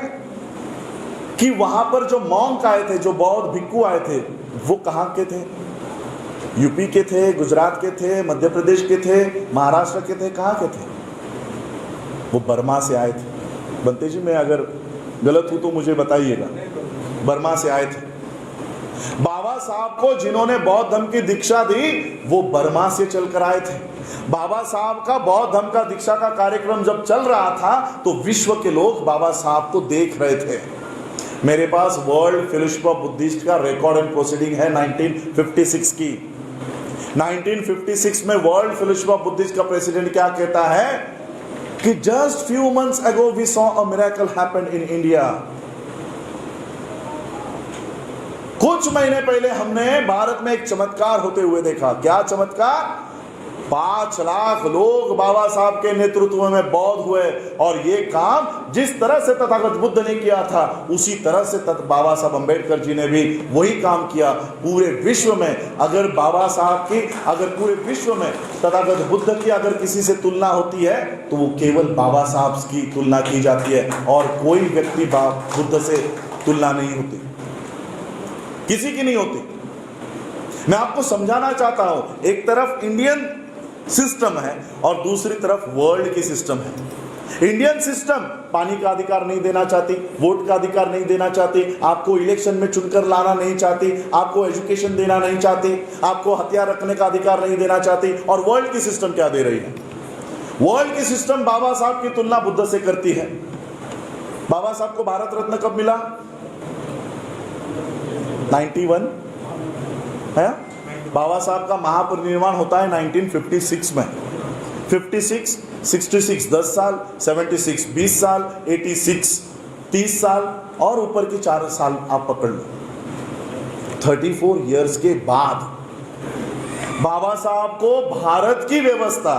कि वहां पर जो मॉन्क आए थे, जो बौद्ध भिक्खु आए थे, वो कहां के थे? यूपी के थे, गुजरात के थे, मध्य प्रदेश के थे, महाराष्ट्र के थे, कहां के थे? वो बर्मा से आए थे। बंते जी, मैं अगर गलत हूं तो मुझे बताइएगा। बर्मा से आए थे। बाबा साहब को जिन्होंने बौद्ध धर्म की दीक्षा दी वो बर्मा से चलकर आए थे। बाबा साहब का बौद्ध धर्म का दीक्षा का कार्यक्रम जब चल रहा था तो विश्व के लोग बाबा साहब को देख रहे थे। मेरे पास वर्ल्ड फेलोशिप ऑफ बुद्धिस्ट का रिकॉर्ड एंड प्रोसीडिंग है 1956 की। 1956 में वर्ल्ड फेलोशिप ऑफ बुद्धिस्ट का प्रेसिडेंट क्या कहता है कि just few months ago we saw a miracle happen in India. कुछ महीने पहले हमने भारत में एक चमत्कार होते हुए देखा। क्या चमत्कार? 5 लाख लोग बाबा साहब के नेतृत्व में बौद्ध हुए, और ये काम जिस तरह से तथागत बुद्ध ने किया था उसी तरह से बाबा साहब अंबेडकर जी ने भी वही काम किया। पूरे विश्व में अगर बाबा साहब की, अगर पूरे विश्व में तथागत बुद्ध की अगर किसी से तुलना होती है तो वो केवल बाबा साहब की तुलना की जाती है, और कोई व्यक्ति बुद्ध से तुलना नहीं होती, किसी की नहीं होती। मैं आपको समझाना चाहता हूं, एक तरफ इंडियन सिस्टम है और दूसरी तरफ वर्ल्ड की सिस्टम है। इंडियन सिस्टम पानी का अधिकार नहीं देना चाहती, वोट का अधिकार नहीं देना चाहती, आपको इलेक्शन में चुनकर लाना नहीं चाहती, आपको एजुकेशन देना नहीं चाहती, आपको हथियार रखने का अधिकार नहीं देना चाहती। और वर्ल्ड की सिस्टम क्या दे रही है? वर्ल्ड की सिस्टम बाबा साहब की तुलना बुद्ध से करती है। बाबा साहब को भारत रत्न कब मिला? 91 है। बाबा साहब का महापरिनिर्वाण होता है 1956 में। 56, 66 10 साल, 76 20 साल, 86 30 साल और ऊपर के 4 साल आप पकड़ लो। 34 इयर्स के बाद बाबा साहब को भारत की व्यवस्था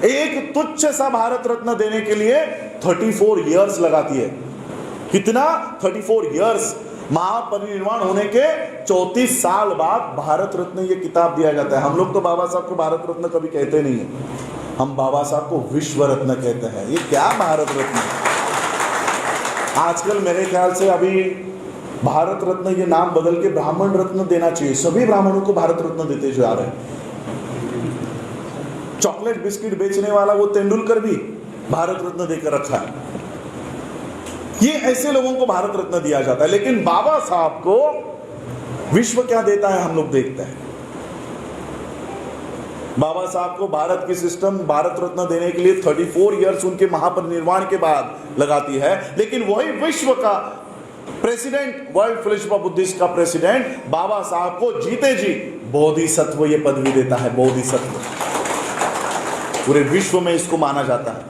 एक तुच्छ सा भारत रत्न देने के लिए 34 इयर्स लगाती है। कितना? 34 इयर्स। महापरिनिर्वाण होने के 34 साल बाद भारत रत्न ये किताब दिया जाता है। हम लोग तो बाबा साहब को भारत रत्न कभी कहते नहीं है, हम बाबा साहब को विश्व रत्न कहते हैं। ये क्या भारत रत्न? आजकल मेरे ख्याल से अभी भारत रत्न ये नाम बदल के ब्राह्मण रत्न देना चाहिए। सभी ब्राह्मणों को भारत रत्न देते जा रहे हैं। चॉकलेट बिस्किट बेचने वाला वो तेंदुलकर भी भारत रत्न देकर रखा है। ये ऐसे लोगों को भारत रत्न दिया जाता है, लेकिन बाबा साहब को विश्व क्या देता है हम लोग देखते हैं। बाबा साहब को भारत की सिस्टम भारत रत्न देने के लिए 34 इयर्स उनके महापरिनिर्वाण के बाद लगाती है, लेकिन वही विश्व का president, world Fellowship of Buddhist का प्रेसिडेंट बाबा साहब को जीते जी बोधिसत्व ये पदवी देता है। बोधिसत्व पूरे विश्व में इसको माना जाता है।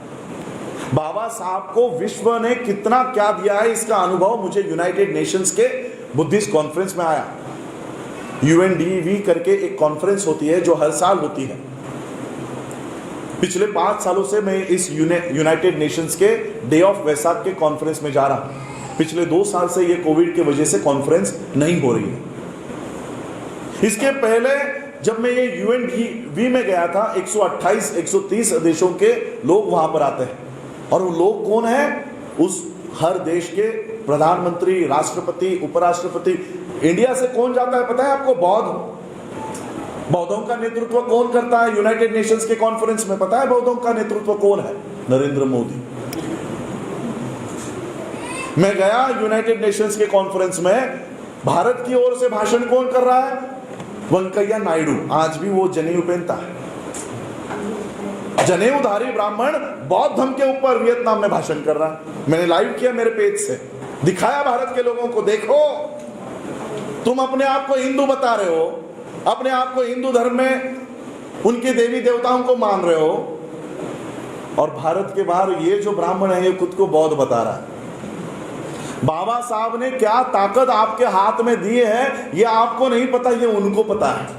बाबा साहब को विश्व ने कितना क्या दिया है इसका अनुभव मुझे यूनाइटेड नेशंस के बुद्धिस्ट कॉन्फ्रेंस में आया। UNDV करके एक कॉन्फ्रेंस होती है जो हर साल होती है। पिछले 5 सालों से मैं इस यूनाइटेड नेशंस के डे ऑफ वैसाख के कॉन्फ्रेंस में जा रहा हूं। पिछले 2 साल से ये कोविड की वजह से कॉन्फ्रेंस नहीं हो रही है। इसके पहले जब मैं ये UNDV में गया था 128 130 देशों के लोग वहां पर आते हैं, और वो लोग कौन है? उस हर देश के प्रधानमंत्री, राष्ट्रपति, उपराष्ट्रपति। इंडिया से कौन जाता है पता है आपको? बौद्धों का नेतृत्व कौन करता है यूनाइटेड नेशंस के कॉन्फ्रेंस में? पता है बौद्धों का नेतृत्व कौन है? नरेंद्र मोदी। मैं गया यूनाइटेड नेशंस के कॉन्फ्रेंस में, भारत की ओर से भाषण कौन कर रहा है? वेंकैया नायडू। आज भी वो जनेऊ पहनता है। जनेऊधारी ब्राह्मण बौद्ध धर्म के ऊपर वियतनाम में भाषण कर रहा है। मैंने लाइव किया, मेरे पेज से दिखाया भारत के लोगों को, देखो तुम अपने आप को हिंदू बता रहे हो, अपने आप को हिंदू धर्म में उनके देवी देवताओं को मान रहे हो, और भारत के बाहर ये जो ब्राह्मण है ये खुद को बौद्ध बता रहा है। बाबा साहब ने क्या ताकत आपके हाथ में दी है ये आपको नहीं पता, ये उनको पता है।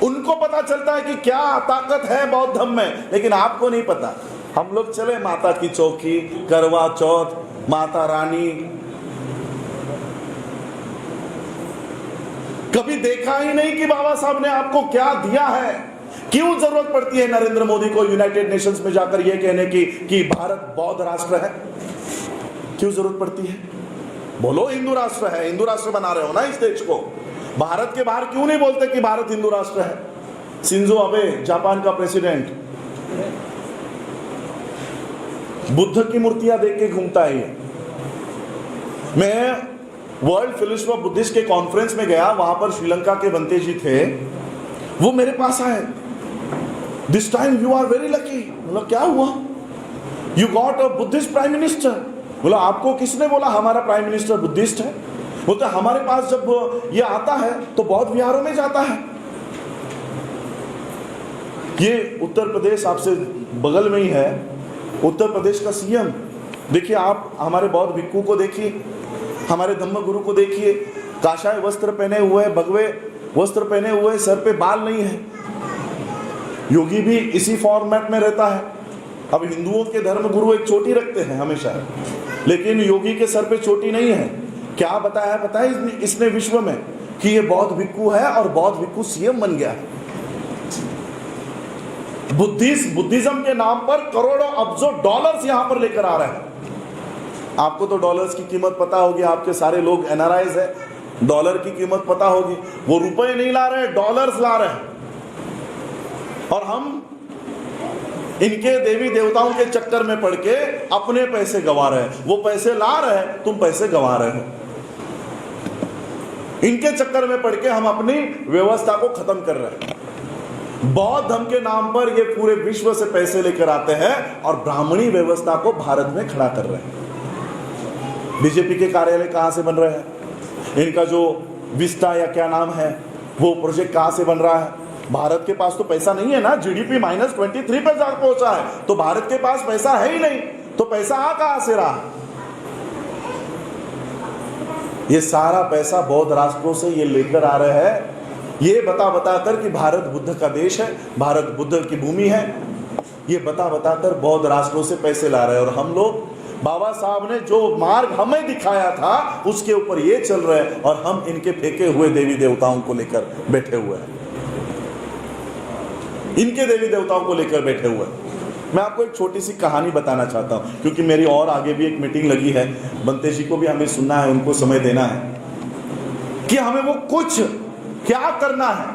उनको पता चलता है कि क्या ताकत है बौद्ध धर्म में, लेकिन आपको नहीं पता। हम लोग चले माता की चौकी, करवा चौथ, माता रानी, कभी देखा ही नहीं कि बाबा साहब ने आपको क्या दिया है। क्यों जरूरत पड़ती है नरेंद्र मोदी को यूनाइटेड नेशंस में जाकर यह कहने की कि भारत बौद्ध राष्ट्र है? क्यों जरूरत पड़ती है? बोलो हिंदू राष्ट्र है, हिंदू राष्ट्र बना रहे हो ना इस देश को। भारत के बाहर क्यों नहीं बोलते कि भारत हिंदू राष्ट्र है? शिंजो अबे जापान का प्रेसिडेंट बुद्ध की मूर्तियां देख के घूमता है। मैं वर्ल्ड फेलोशिप ऑफ बुद्धिस्ट के कॉन्फ्रेंस में गया, वहां पर श्रीलंका के बंते जी थे, वो मेरे पास आए। This time you are very lucky. बोला क्या हुआ? You got a Buddhist prime minister. बोला आपको किसने बोला हमारा प्राइम मिनिस्टर बुद्धिस्ट है? बोलते हमारे पास जब ये आता है तो बौद्ध विहारों में जाता है। ये उत्तर प्रदेश आपसे बगल में ही है, उत्तर प्रदेश का सीएम। देखिए आप हमारे बौद्ध भिक्खु को देखिए, हमारे धम्म गुरु को देखिए, काशाय वस्त्र पहने हुए, भगवे वस्त्र पहने हुए, सर पे बाल नहीं है। योगी भी इसी फॉर्मेट में रहता है। अब हिंदुओं के धर्म गुरु एक चोटी रखते हैं हमेशा, लेकिन योगी के सर पे चोटी नहीं है। क्या बताया इसने विश्व में कि ये बौद्ध भिक्खु है और बौद्ध भिक्खु सीएम बन गया है। बुद्धिज्म के नाम पर करोड़ों अब्जों डॉलर्स यहां पर लेकर आ रहे हैं। आपको तो डॉलर्स की कीमत पता होगी, आपके सारे लोग एनआरआईज है, डॉलर की कीमत पता होगी। वो रुपए नहीं ला रहे, डॉलर्स ला रहे हैं। और हम इनके देवी देवताओं के चक्कर में पड़ के अपने पैसे गंवा रहे हैं। वो पैसे ला रहे हैं, तुम पैसे गंवा रहे हो। इनके चक्कर में पड़ के हम अपनी व्यवस्था को खत्म कर रहे हैं। बौद्ध धर्म के नाम पर ये पूरे विश्व से पैसे लेकर आते हैं और ब्राह्मणी व्यवस्था को भारत में खड़ा कर रहे हैं। बीजेपी के कार्यालय कहां से बन रहे हैं? इनका जो विस्टा या क्या नाम है वो प्रोजेक्ट कहां से बन रहा है? भारत के पास तो पैसा नहीं है ना। जीडीपी -23 पे जा पहुंचा है, तो भारत के पास पैसा है ही नहीं, तो पैसा आ कहां से रहा? ये सारा पैसा बौद्ध राष्ट्रों से ये लेकर आ रहे हैं, ये बता कर कि भारत बुद्ध का देश है, भारत बुद्ध की भूमि है। ये बता कर बौद्ध राष्ट्रों से पैसे ला रहे हैं। और हम लोग, बाबा साहब ने जो मार्ग हमें दिखाया था उसके ऊपर ये चल रहे हैं, और हम इनके फेंके हुए देवी देवताओं को लेकर बैठे हुए हैं। इनके देवी देवताओं को लेकर बैठे हुए हैं। मैं आपको एक छोटी सी कहानी बताना चाहता हूं, क्योंकि मेरी और आगे भी एक मीटिंग लगी है। बनते जी को भी हमें सुनना है, उनको समय देना है कि हमें वो कुछ क्या करना है,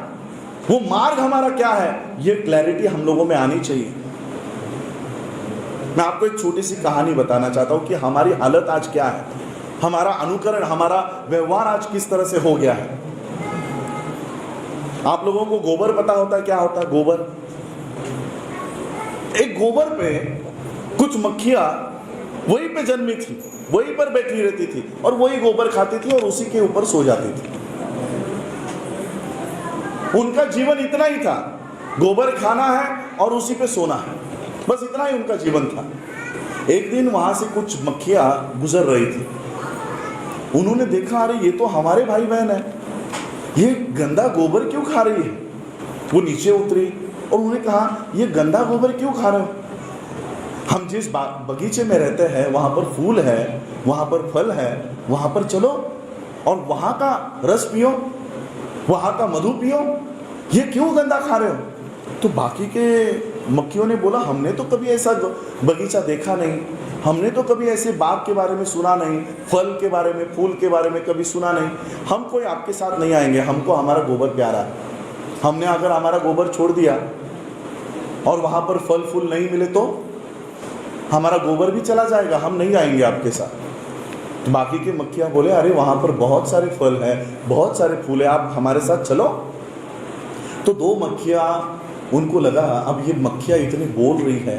वो मार्ग हमारा क्या है, ये क्लैरिटी हम लोगों में आनी चाहिए। मैं आपको एक छोटी सी कहानी बताना चाहता हूं कि हमारी हालत आज क्या है, हमारा अनुकरण, हमारा व्यवहार आज किस तरह से हो गया है। आप लोगों को गोबर पता होता है? क्या होता है गोबर? एक गोबर पे कुछ मक्खियां वहीं पे जन्मी थी, वहीं पर बैठी रहती थी और वही गोबर खाती थी और उसी के ऊपर सो जाती थी। उनका जीवन इतना ही था, गोबर खाना है और उसी पे सोना है, बस इतना ही उनका जीवन था। एक दिन वहां से कुछ मक्खियां गुजर रही थी। उन्होंने देखा, अरे ये तो हमारे भाई बहन है, ये गंदा गोबर क्यों खा रही है? वो नीचे उतरी और उन्होंने कहा, ये गंदा गोबर क्यों खा रहे हो? हम जिस बगीचे में रहते हैं वहां पर फूल है, वहां पर फल है, वहां पर चलो और वहां का रस पियो, वहां का मधु पियो, ये क्यों गंदा खा रहे हो? तो बाकी के मक्खियों ने बोला, हमने तो कभी ऐसा बगीचा देखा नहीं, हमने तो कभी ऐसे बाग के बारे में सुना नहीं, फल के बारे में, फूल के बारे में कभी सुना नहीं। हम कोई आपके साथ नहीं आएंगे, हमको हमारा गोबर प्यारा है। हमने अगर हमारा गोबर छोड़ दिया और वहां पर फल फूल नहीं मिले तो हमारा गोबर भी चला जाएगा, हम नहीं आएंगे आपके साथ। तो बाकी की मक्खियां बोले, अरे वहां पर बहुत सारे फल है, बहुत सारे फूल है, आप हमारे साथ चलो। तो दो मक्खियां, उनको लगा अब ये मक्खियां इतनी बोल रही है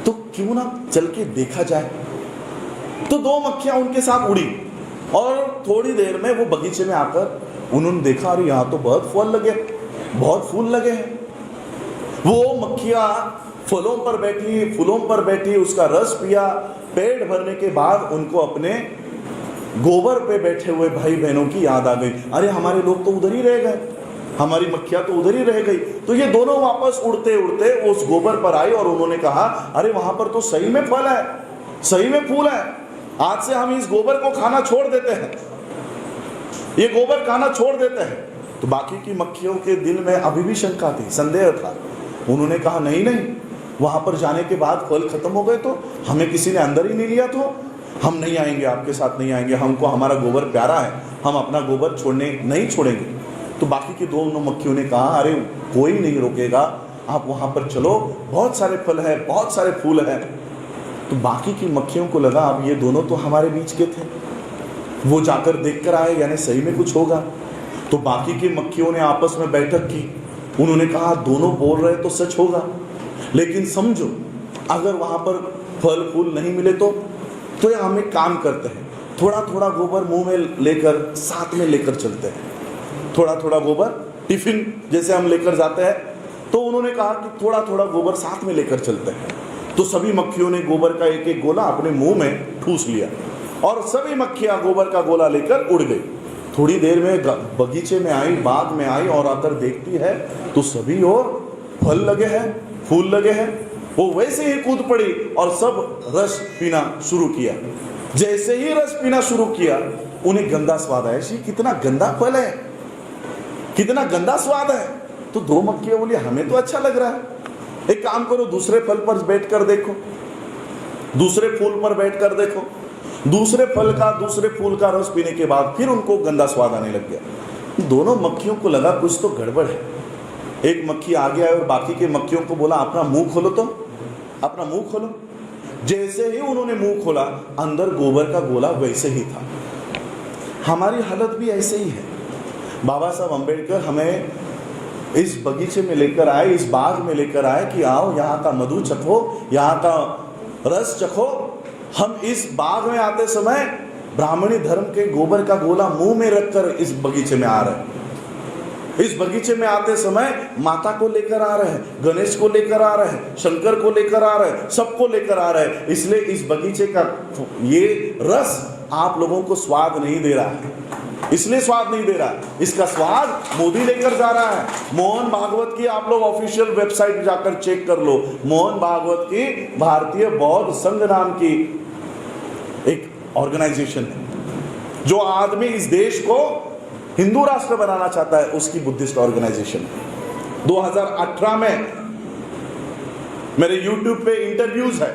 तो क्यों ना चल के देखा जाए। तो दो मक्खियां उनके साथ उड़ी और थोड़ी देर में वो बगीचे में आकर उन्होंने देखा, अरे यहाँ तो बहुत फल लगे, बहुत फूल लगे हैं। वो मक्खियां फलों पर बैठी, फूलों पर बैठी, उसका रस पिया। पेट भरने के बाद उनको अपने गोबर पे बैठे हुए भाई बहनों की याद आ गई। अरे हमारे लोग तो उधर ही रह गए, हमारी मक्खियां तो उधर ही रह गई। तो ये दोनों वापस उड़ते उड़ते उस गोबर पर आई और उन्होंने कहा, अरे वहां पर तो सही में फल है, सही में फूल है, आज से हम इस गोबर को खाना छोड़ देते हैं, ये गोबर खाना छोड़ देते हैं। तो बाकी की मक्खियों के दिल में अभी भी शंका थी, संदेह था। उन्होंने कहा, नहीं नहीं, वहां पर जाने के बाद फल खत्म हो गए तो हमें किसी ने अंदर ही नहीं लिया, तो हम नहीं आएंगे, आपके साथ नहीं आएंगे, हमको हमारा गोबर प्यारा है, हम अपना गोबर नहीं छोड़ेंगे। तो बाकी की दोनों मक्खियों ने कहा, अरे कोई नहीं रोकेगा, आप वहां पर चलो, बहुत सारे फल है, बहुत सारे फूल है। तो बाकी की मक्खियों को लगा, अब ये दोनों तो हमारे बीच के थे, वो जाकर देख कर आए, यानी सही में कुछ होगा। तो बाकी की मक्खियों ने आपस में बैठक की, उन्होंने कहा, दोनों बोल रहे तो सच होगा, लेकिन समझो अगर वहां पर फल फूल नहीं मिले तो हम एक काम करते हैं, थोड़ा थोड़ा गोबर मुंह में लेकर साथ में लेकर चलते हैं, थोड़ा थोड़ा गोबर टिफिन जैसे हम लेकर जाते हैं। तो उन्होंने कहा कि थोड़ा थोड़ा गोबर साथ में लेकर चलते हैं। तो सभी मक्खियों ने गोबर का एक एक गोला अपने मुंह में ठूस लिया और सभी मक्खियां गोबर का गोला लेकर उड़ गई। थोड़ी देर में बगीचे में आई, बाग में आई और आकर देखती है तो सभी और फल लगे हैं, फूल लगे हैं। वो वैसे ही कूद पड़ी और सब रस पीना शुरू किया। जैसे ही रस पीना शुरू किया उन्हें गंदा स्वाद आया। जी कितना गंदा फल है, कितना गंदा स्वाद है। तो दो मक्खियां बोली हमें तो अच्छा लग रहा है, एक काम करो दूसरे फल पर बैठ कर देखो, दूसरे फूल पर बैठ कर देखो। दूसरे फल का, दूसरे फूल का रस पीने के बाद फिर उनको गंदा स्वाद आने लग गया। दोनों मक्खियों को लगा कुछ तो गड़बड़ है। एक मक्खी आगे आई और बाकी के मक्खियों को बोला अपना मुंह खोलो, तो अपना मुंह खोलो। जैसे ही उन्होंने मुंह खोला अंदर गोबर का गोला वैसे ही था। हमारी हालत भी ऐसे ही है। बाबा साहब अम्बेडकर हमें इस बगीचे में लेकर आए, इस बाग में लेकर आए कि आओ यहाँ का मधु चखो, यहाँ का रस चखो। हम इस बाग में आते समय ब्राह्मणी धर्म के गोबर का गोला मुंह में रखकर इस बगीचे में आ रहे हैं। इस बगीचे में आते समय माता को लेकर आ रहे हैं, गणेश को लेकर आ रहे हैं, शंकर को लेकर आ रहे हैं, सबको लेकर आ रहे हैं। इसलिए इस बगीचे का ये रस आप लोगों को स्वाद नहीं दे रहा है, इसलिए स्वाद नहीं दे रहा। इसका स्वाद मोदी लेकर जा रहा है। मोहन भागवत की आप लोग ऑफिशियल वेबसाइट जाकर चेक कर लो। मोहन भागवत की भारतीय बौद्ध संघ नाम की एक ऑर्गेनाइजेशन है। जो आदमी इस देश को हिंदू राष्ट्र बनाना चाहता है उसकी बुद्धिस्ट ऑर्गेनाइजेशन है। 2018 में मेरे YouTube पे इंटरव्यूज है।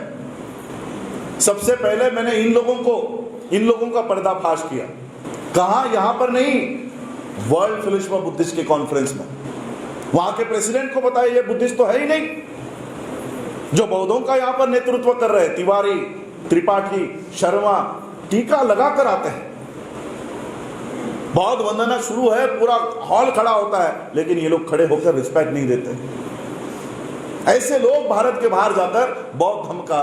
सबसे पहले मैंने इन लोगों का पर्दाफाश किया। कहा यहां पर नहीं, वर्ल्ड फेलोशिप ऑफ बुद्धिस्ट के कॉन्फ्रेंस में। वहां के प्रेसिडेंट को बताया ये बुद्धिस्ट तो है ही नहीं। जो बौद्धों का यहां पर नेतृत्व कर रहे हैं, तिवारी, त्रिपाठी, शर्मा, टीका लगा कर आते हैं। बौद्ध वंदना शुरू है, पूरा हॉल खड़ा होता है, लेकिन ये लोग खड़े होकर रिस्पेक्ट नहीं देते। ऐसे लोग भारत के बाहर जाकर बौद्ध धर्म का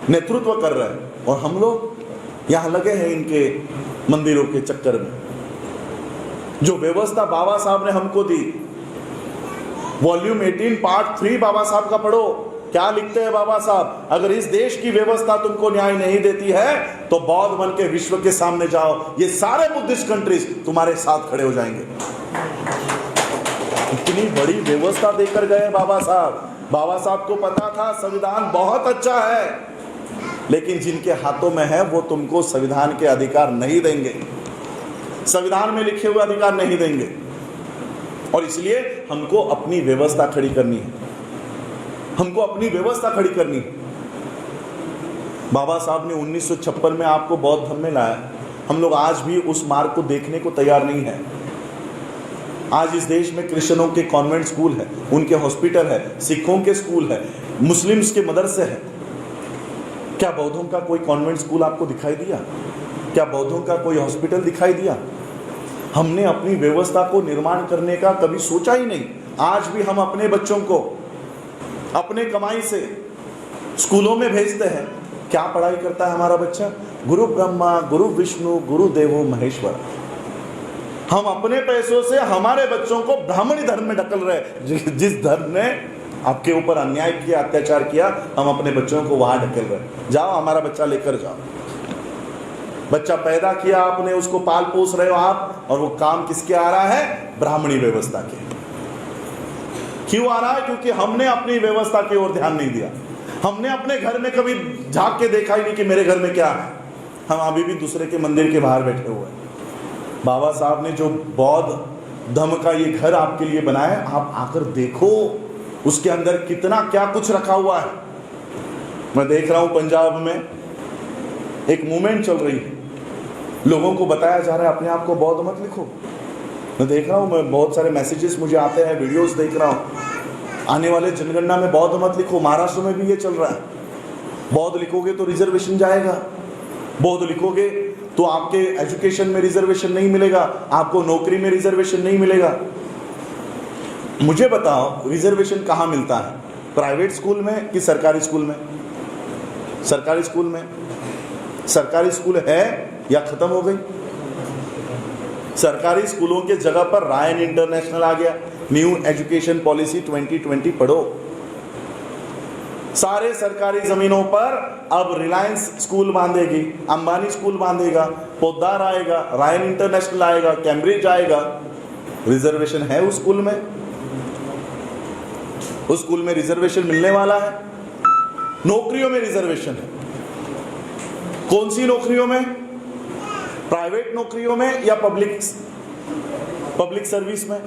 नेतृत्व कर रहे हैं और हम लोग यहां लगे हैं इनके मंदिरों के चक्कर में। जो व्यवस्था बाबा साहब ने हमको दी, वॉल्यूम 18 पार्ट 3 बाबा साहब का पढ़ो। क्या लिखते हैं बाबा साहब? अगर इस देश की व्यवस्था तुमको न्याय नहीं देती है तो बौद्ध बन के विश्व के सामने जाओ, ये सारे बुद्धिस्ट कंट्रीज तुम्हारे साथ खड़े हो जाएंगे। इतनी बड़ी व्यवस्था देकर गए बाबा साहब। बाबा साहब को पता था संविधान बहुत अच्छा है, लेकिन जिनके हाथों में है वो तुमको संविधान के अधिकार नहीं देंगे, संविधान में लिखे हुए अधिकार नहीं देंगे। और इसलिए हमको अपनी व्यवस्था खड़ी करनी है, हमको अपनी व्यवस्था खड़ी करनी है। बाबा साहब ने 1956 में आपको बौद्ध धर्म में लाया। हम लोग आज भी उस मार्ग को देखने को तैयार नहीं है। आज इस देश में क्रिश्चियनों के कॉन्वेंट स्कूल है, उनके हॉस्पिटल है, सिखों के स्कूल है, मुस्लिम्स के मदरसे है। क्या बौद्धों का कोई कॉन्वेंट स्कूल आपको दिखाई दिया? क्या बौद्धों का कोई हॉस्पिटल दिखाई दिया? हमने अपनी व्यवस्था को निर्माण करने का कभी सोचा ही नहीं। आज भी हम अपने बच्चों को अपने कमाई से स्कूलों में भेजते हैं। क्या पढ़ाई करता है हमारा बच्चा? गुरु ब्रह्मा, गुरु विष्णु, गुरु देवो महेश्वर। हम अपने पैसों से हमारे बच्चों को ब्राह्मणी धर्म में ढकल रहे। जिस धर्म ने आपके ऊपर अन्याय किया, अत्याचार किया, हम अपने बच्चों को वहां ढकेल रहे। जाओ हमारा बच्चा लेकर जाओ। बच्चा पैदा किया आपने, उसको पाल पोस रहे हो आप, और वो काम किसके आ रहा है? ब्राह्मणी व्यवस्था के। क्यों आ रहा है? क्योंकि हमने अपनी व्यवस्था की ओर ध्यान नहीं दिया। हमने अपने घर में कभी झांक के देखा ही नहीं कि मेरे घर में क्या है। हम अभी भी दूसरे के मंदिर के बाहर बैठे हुए हैं। बाबा साहब ने जो बौद्ध धर्म का ये घर आपके लिए बनाया, आप आकर देखो उसके अंदर कितना क्या कुछ रखा हुआ है। मैं देख रहा हूं पंजाब में एक मूवमेंट चल रही है, लोगों को बताया जा रहा है अपने आप को बौद्ध मत लिखो। मैं देख रहा हूं, मैं बहुत सारे मैसेजेस मुझे आते हैं, वीडियोस देख रहा हूं। आने वाले जनगणना में बौद्ध मत लिखो। महाराष्ट्र में भी ये चल रहा है। बौद्ध लिखोगे तो रिजर्वेशन जाएगा, बौद्ध लिखोगे तो आपके एजुकेशन में रिजर्वेशन नहीं मिलेगा, आपको नौकरी में रिजर्वेशन नहीं मिलेगा। मुझे बताओ रिजर्वेशन कहाँ मिलता है? प्राइवेट स्कूल में कि सरकारी स्कूल में? सरकारी स्कूल में। सरकारी स्कूल है या खत्म हो गई? सरकारी स्कूलों के जगह पर रायन इंटरनेशनल आ गया। न्यू एजुकेशन पॉलिसी 2020 पढ़ो। सारे सरकारी जमीनों पर अब रिलायंस स्कूल बांधेगी, अंबानी स्कूल बांधेगा, पोद्दार आएगा, रायन इंटरनेशनल आएगा, कैम्ब्रिज आएगा। रिजर्वेशन है उस स्कूल में? उस स्कूल में रिजर्वेशन मिलने वाला है? नौकरियों में रिजर्वेशन है। कौन सी नौकरियों में? प्राइवेट नौकरियों में या पब्लिक सर्विस में?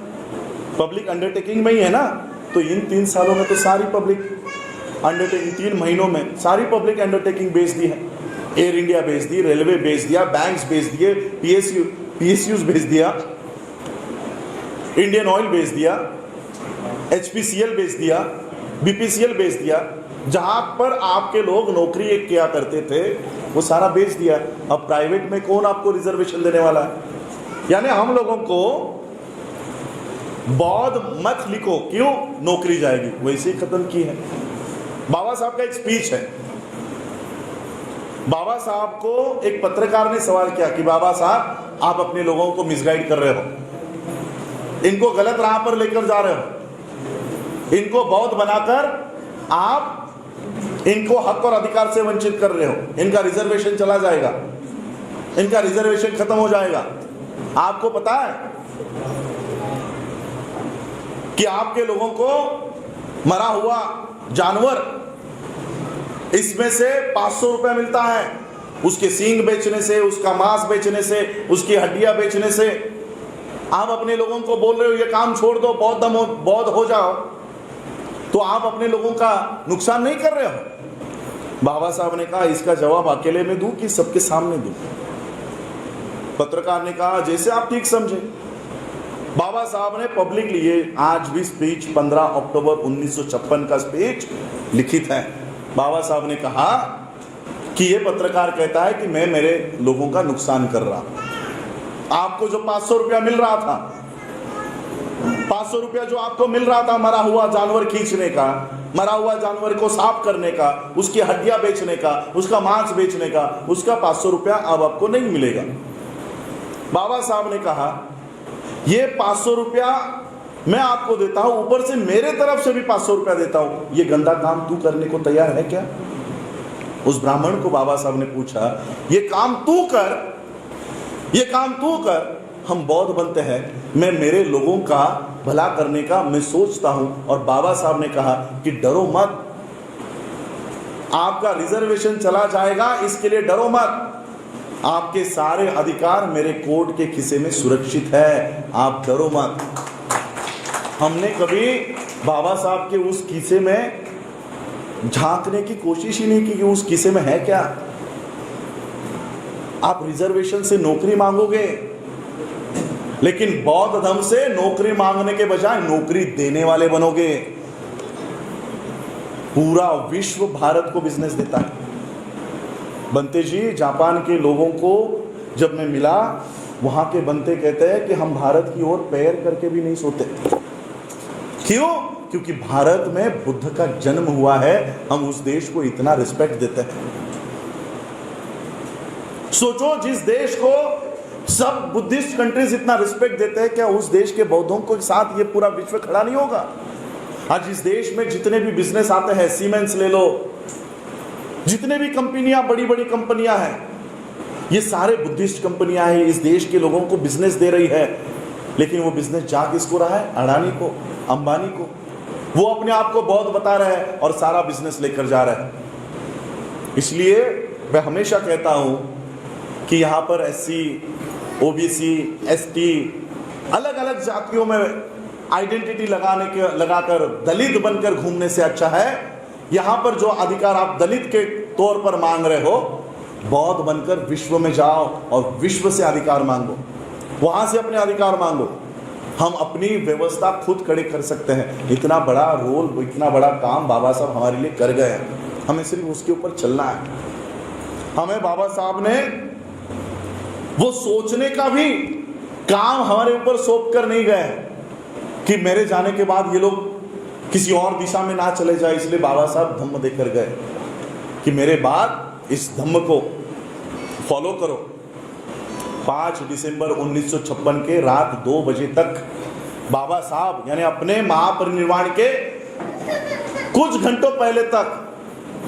पब्लिक अंडरटेकिंग में ही है ना। तो इन 3 सालों में तो सारी पब्लिक अंडरटेकिंग, 3 महीनों में सारी पब्लिक अंडरटेकिंग बेच दी है। एयर इंडिया बेच दी, रेलवे बेच दिया, बैंक्स बेच दिए, पीएसयूज बेच दिया, इंडियन ऑयल बेच दिया, एचपीसीएल बेच दिया, बीपीसीएल बेच दिया। जहां पर आपके लोग नौकरी किया करते थे वो सारा बेच दिया। अब प्राइवेट में कौन आपको रिजर्वेशन देने वाला है? यानी हम लोगों को बौद्ध मत लिखो, क्यों? नौकरी जाएगी, वैसे ही खत्म की है। बाबा साहब का एक स्पीच है। बाबा साहब को एक पत्रकार ने सवाल किया कि बाबा साहब आप अपने लोगों को मिसगाइड कर रहे हो, इनको गलत राह पर लेकर जा रहे हो, इनको बौद्ध बनाकर आप इनको हक और अधिकार से वंचित कर रहे हो, इनका रिजर्वेशन चला जाएगा, इनका रिजर्वेशन खत्म हो जाएगा। आपको पता है कि आपके लोगों को मरा हुआ जानवर इसमें से 500 रुपया मिलता है, उसके सींग बेचने से, उसका मांस बेचने से, उसकी हड्डियां बेचने से। आप अपने लोगों को बोल रहे हो ये काम छोड़ दो, बौद्ध हो जाओ, तो आप अपने लोगों का नुकसान नहीं कर रहे हो? बाबा साहब ने कहा इसका जवाब अकेले में दूं कि सबके सामने दूं? पत्रकार ने कहा जैसे आप ठीक समझे। बाबा साहब ने पब्लिकली ये आज भी स्पीच 15 अक्टूबर 1956 का स्पीच लिखित है। बाबा साहब ने कहा कि ये पत्रकार कहता है कि मैं मेरे लोगों का नुकसान कर रहा हूं। आपको जो 500 रुपया मिल रहा था, 500 रुपया जो आपको मिल रहा था मरा हुआ जानवर खींचने का, मरा हुआ जानवर को साफ करने का, उसकी हड्डियां बेचने का, उसका मांस बेचने का, उसका 500 रुपया अब आपको नहीं मिलेगा। बाबा साहब ने कहा ये 500 रुपया मैं आपको देता हूं, ऊपर से मेरे तरफ से भी 500 रुपया देता हूं, ये गंदा काम तू करने को तैयार है क्या? उस ब्राह्मण को बाबा साहब ने पूछा ये काम तू कर, ये काम तू कर, हम बौद्ध बनते हैं, मैं मेरे लोगों का भला करने का मैं सोचता हूं। और बाबा साहब ने कहा कि डरो मत, आपका रिजर्वेशन चला जाएगा, इसके लिए डरो मत, आपके सारे अधिकार मेरे कोर्ट के खिसे में सुरक्षित है, आप डरो मत। हमने कभी बाबा साहब के उस खिसे में झांकने की कोशिश ही नहीं की कि उस खिसे में है क्या। आप रिजर्वेशन से नौकरी मांगोगे, लेकिन बौद्ध धर्म से नौकरी मांगने के बजाय नौकरी देने वाले बनोगे। पूरा विश्व भारत को बिजनेस देता है। बंते जी, जापान के लोगों को जब मैं मिला, वहां के बंते कहते हैं कि हम भारत की ओर पैर करके भी नहीं सोते। क्यों? क्योंकि भारत में बुद्ध का जन्म हुआ है, हम उस देश को इतना रिस्पेक्ट देते हैं। सोचो, जिस देश को सब बुद्धिस्ट कंट्रीज इतना रिस्पेक्ट देते हैं, क्या उस देश के बौद्धों के साथ ये पूरा विश्व खड़ा नहीं होगा? आज इस देश में जितने भी बिजनेस आते हैं, सीमेंस ले लो, जितने भी कंपनियां, बड़ी बड़ी कंपनियां हैं, ये सारे बुद्धिस्ट कंपनियां हैं, इस देश के लोगों को बिजनेस दे रही है। लेकिन वो बिजनेस जा किसको रहा है? अडानी को, अंबानी को। वो अपने आप को बौद्ध बता रहे हैं और सारा बिजनेस लेकर जा रहे हैं। इसलिए मैं हमेशा कहता हूं कि यहाँ पर SC, OBC, ST, अलग अलग जातियों में आइडेंटिटी लगाकर दलित बनकर घूमने से अच्छा है यहाँ पर जो अधिकार आप दलित के तौर पर मांग रहे हो, बौद्ध बनकर विश्व में जाओ और विश्व से अधिकार मांगो, वहां से अपने अधिकार मांगो। हम अपनी व्यवस्था खुद खड़े कर सकते हैं। इतना बड़ा रोल, इतना बड़ा काम बाबा साहब हमारे लिए कर गए हैं, हमें सिर्फ उसके ऊपर चलना है। हमें बाबा साहब ने वो सोचने का भी काम हमारे ऊपर सौंप कर नहीं गए कि मेरे जाने के बाद ये लोग किसी और दिशा में ना चले जाए, इसलिए बाबा साहब धम्म देकर गए कि मेरे बाद इस धम्म को फॉलो करो। 5 दिसंबर 1956 के रात 2 बजे तक बाबा साहब यानी अपने महापरिनिर्वाण के कुछ घंटों पहले तक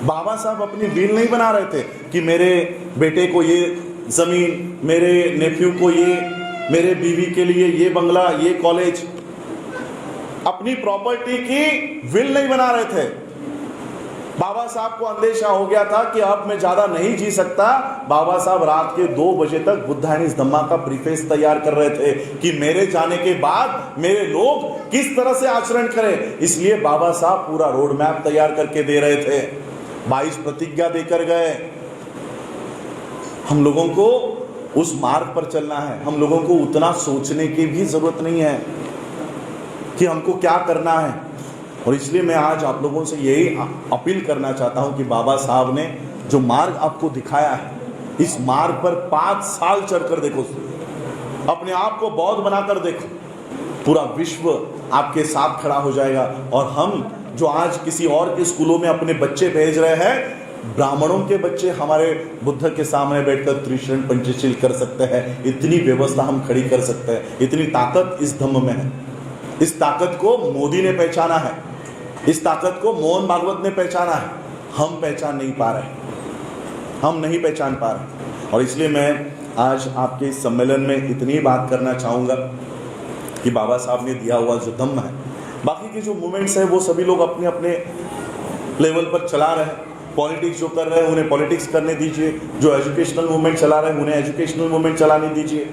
बाबा साहब अपनी विल नहीं बना रहे थे कि मेरे बेटे को ये जमीन, मेरे नेफ्यू को ये, मेरे बीवी के लिए ये बंगला, ये कॉलेज। अपनी प्रॉपर्टी की विल नहीं बना रहे थे। बाबा साहब को अंदेशा हो गया था कि अब मैं ज्यादा नहीं जी सकता। बाबा साहब रात के 2 बजे तक बुद्धा एंड हिज धम्मा का प्रीफेस तैयार कर रहे थे कि मेरे जाने के बाद मेरे लोग किस तरह से आचरण करें। इसलिए बाबा साहब पूरा रोड मैप तैयार करके दे रहे थे। 22 प्रतिज्ञा देकर गए। हम लोगों को उस मार्ग पर चलना है। हम लोगों को उतना सोचने की भी जरूरत नहीं है कि हमको क्या करना है। और इसलिए मैं आज आप लोगों से यही अपील करना चाहता हूं कि बाबा साहब ने जो मार्ग आपको दिखाया है, इस मार्ग पर 5 साल चलकर देखो, अपने आप को बौद्ध बनाकर देखो, पूरा विश्व आपके साथ खड़ा हो जाएगा। और हम जो आज किसी और के स्कूलों में अपने बच्चे भेज रहे हैं, ब्राह्मणों के बच्चे हमारे बुद्ध के सामने बैठकर त्रिशरण पंचशील कर सकते हैं। इतनी व्यवस्था हम खड़ी कर सकते हैं। इतनी ताकत इस धम्म में है। इस ताकत को मोदी ने पहचाना है। इस ताकत को मोहन भागवत ने पहचाना है। हम पहचान नहीं पा रहे, हम नहीं पहचान पा रहे। और इसलिए मैं आज आपके इस सम्मेलन में इतनी बात करना चाहूँगा कि बाबा साहब ने दिया हुआ जो धम्म है, बाकी के जो मूवमेंट्स है वो सभी लोग अपने अपने लेवल पर चला रहे हैं। पॉलिटिक्स जो कर रहे हैं उन्हें पॉलिटिक्स करने दीजिए। जो एजुकेशनल मूवमेंट चला रहे हैं उन्हें एजुकेशनल मूवमेंट चलाने दीजिए।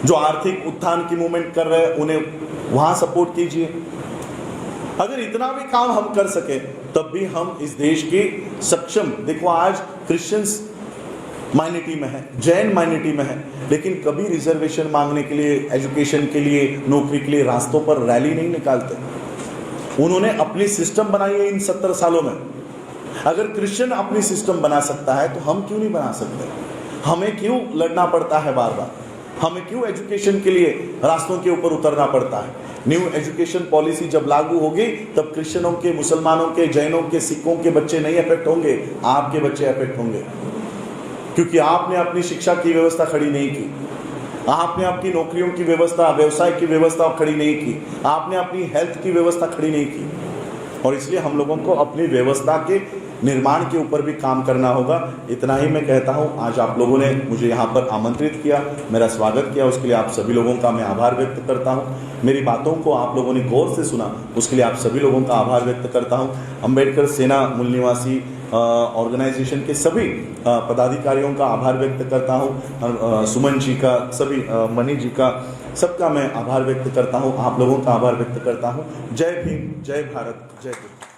जो आर्थिक उत्थान की मूवमेंट कर रहे हैं उन्हें वहाँ सपोर्ट कीजिए। अगर इतना भी काम हम कर सके तब भी हम इस देश की सक्षम, देखो आज क्रिश्चियंस माइनॉरिटी में है, जैन माइनॉरिटी में है, लेकिन कभी रिजर्वेशन मांगने के लिए, एजुकेशन के लिए, नौकरी के लिए रास्तों पर रैली नहीं निकालते। उन्होंने अपनी सिस्टम बनाई है इन 70 सालों में। अगर क्रिश्चियन अपनी सिस्टम बना सकता है तो हम क्यों नहीं बना सकते? हमें क्यों लड़ना पड़ता है बार बार? हमें क्यों एजुकेशन के लिए रास्तों के ऊपर उतरना पड़ता है? न्यू एजुकेशन पॉलिसी जब लागू होगी तब क्रिश्चियनों के, मुसलमानों के, जैनों के, सिखों के बच्चे नहीं अफेक्ट होंगे, आपके बच्चे अफेक्ट होंगे। क्योंकि आपने अपनी शिक्षा की व्यवस्था खड़ी नहीं की, आपने अपनी नौकरियों की व्यवस्था, व्यवसाय की व्यवस्था खड़ी नहीं की, आपने अपनी हेल्थ की व्यवस्था खड़ी नहीं की। और इसलिए हम लोगों को अपनी व्यवस्था के निर्माण के ऊपर भी काम करना होगा। इतना ही मैं कहता हूँ। आज आप लोगों ने मुझे यहाँ पर आमंत्रित किया, मेरा स्वागत किया, उसके लिए आप सभी लोगों का मैं आभार व्यक्त करता हूँ। मेरी बातों को आप लोगों ने गौर से सुना, उसके लिए आप सभी लोगों का आभार व्यक्त करता हूँ। अम्बेडकर सेना मूल निवासी ऑर्गेनाइजेशन के सभी पदाधिकारियों का आभार व्यक्त करता हूँ। सुमन जी का, सभी मनी जी का, सबका मैं आभार व्यक्त करता हूँ। आप लोगों का आभार व्यक्त करता हूँ। जय भीम, जय भारत, जय हिंद।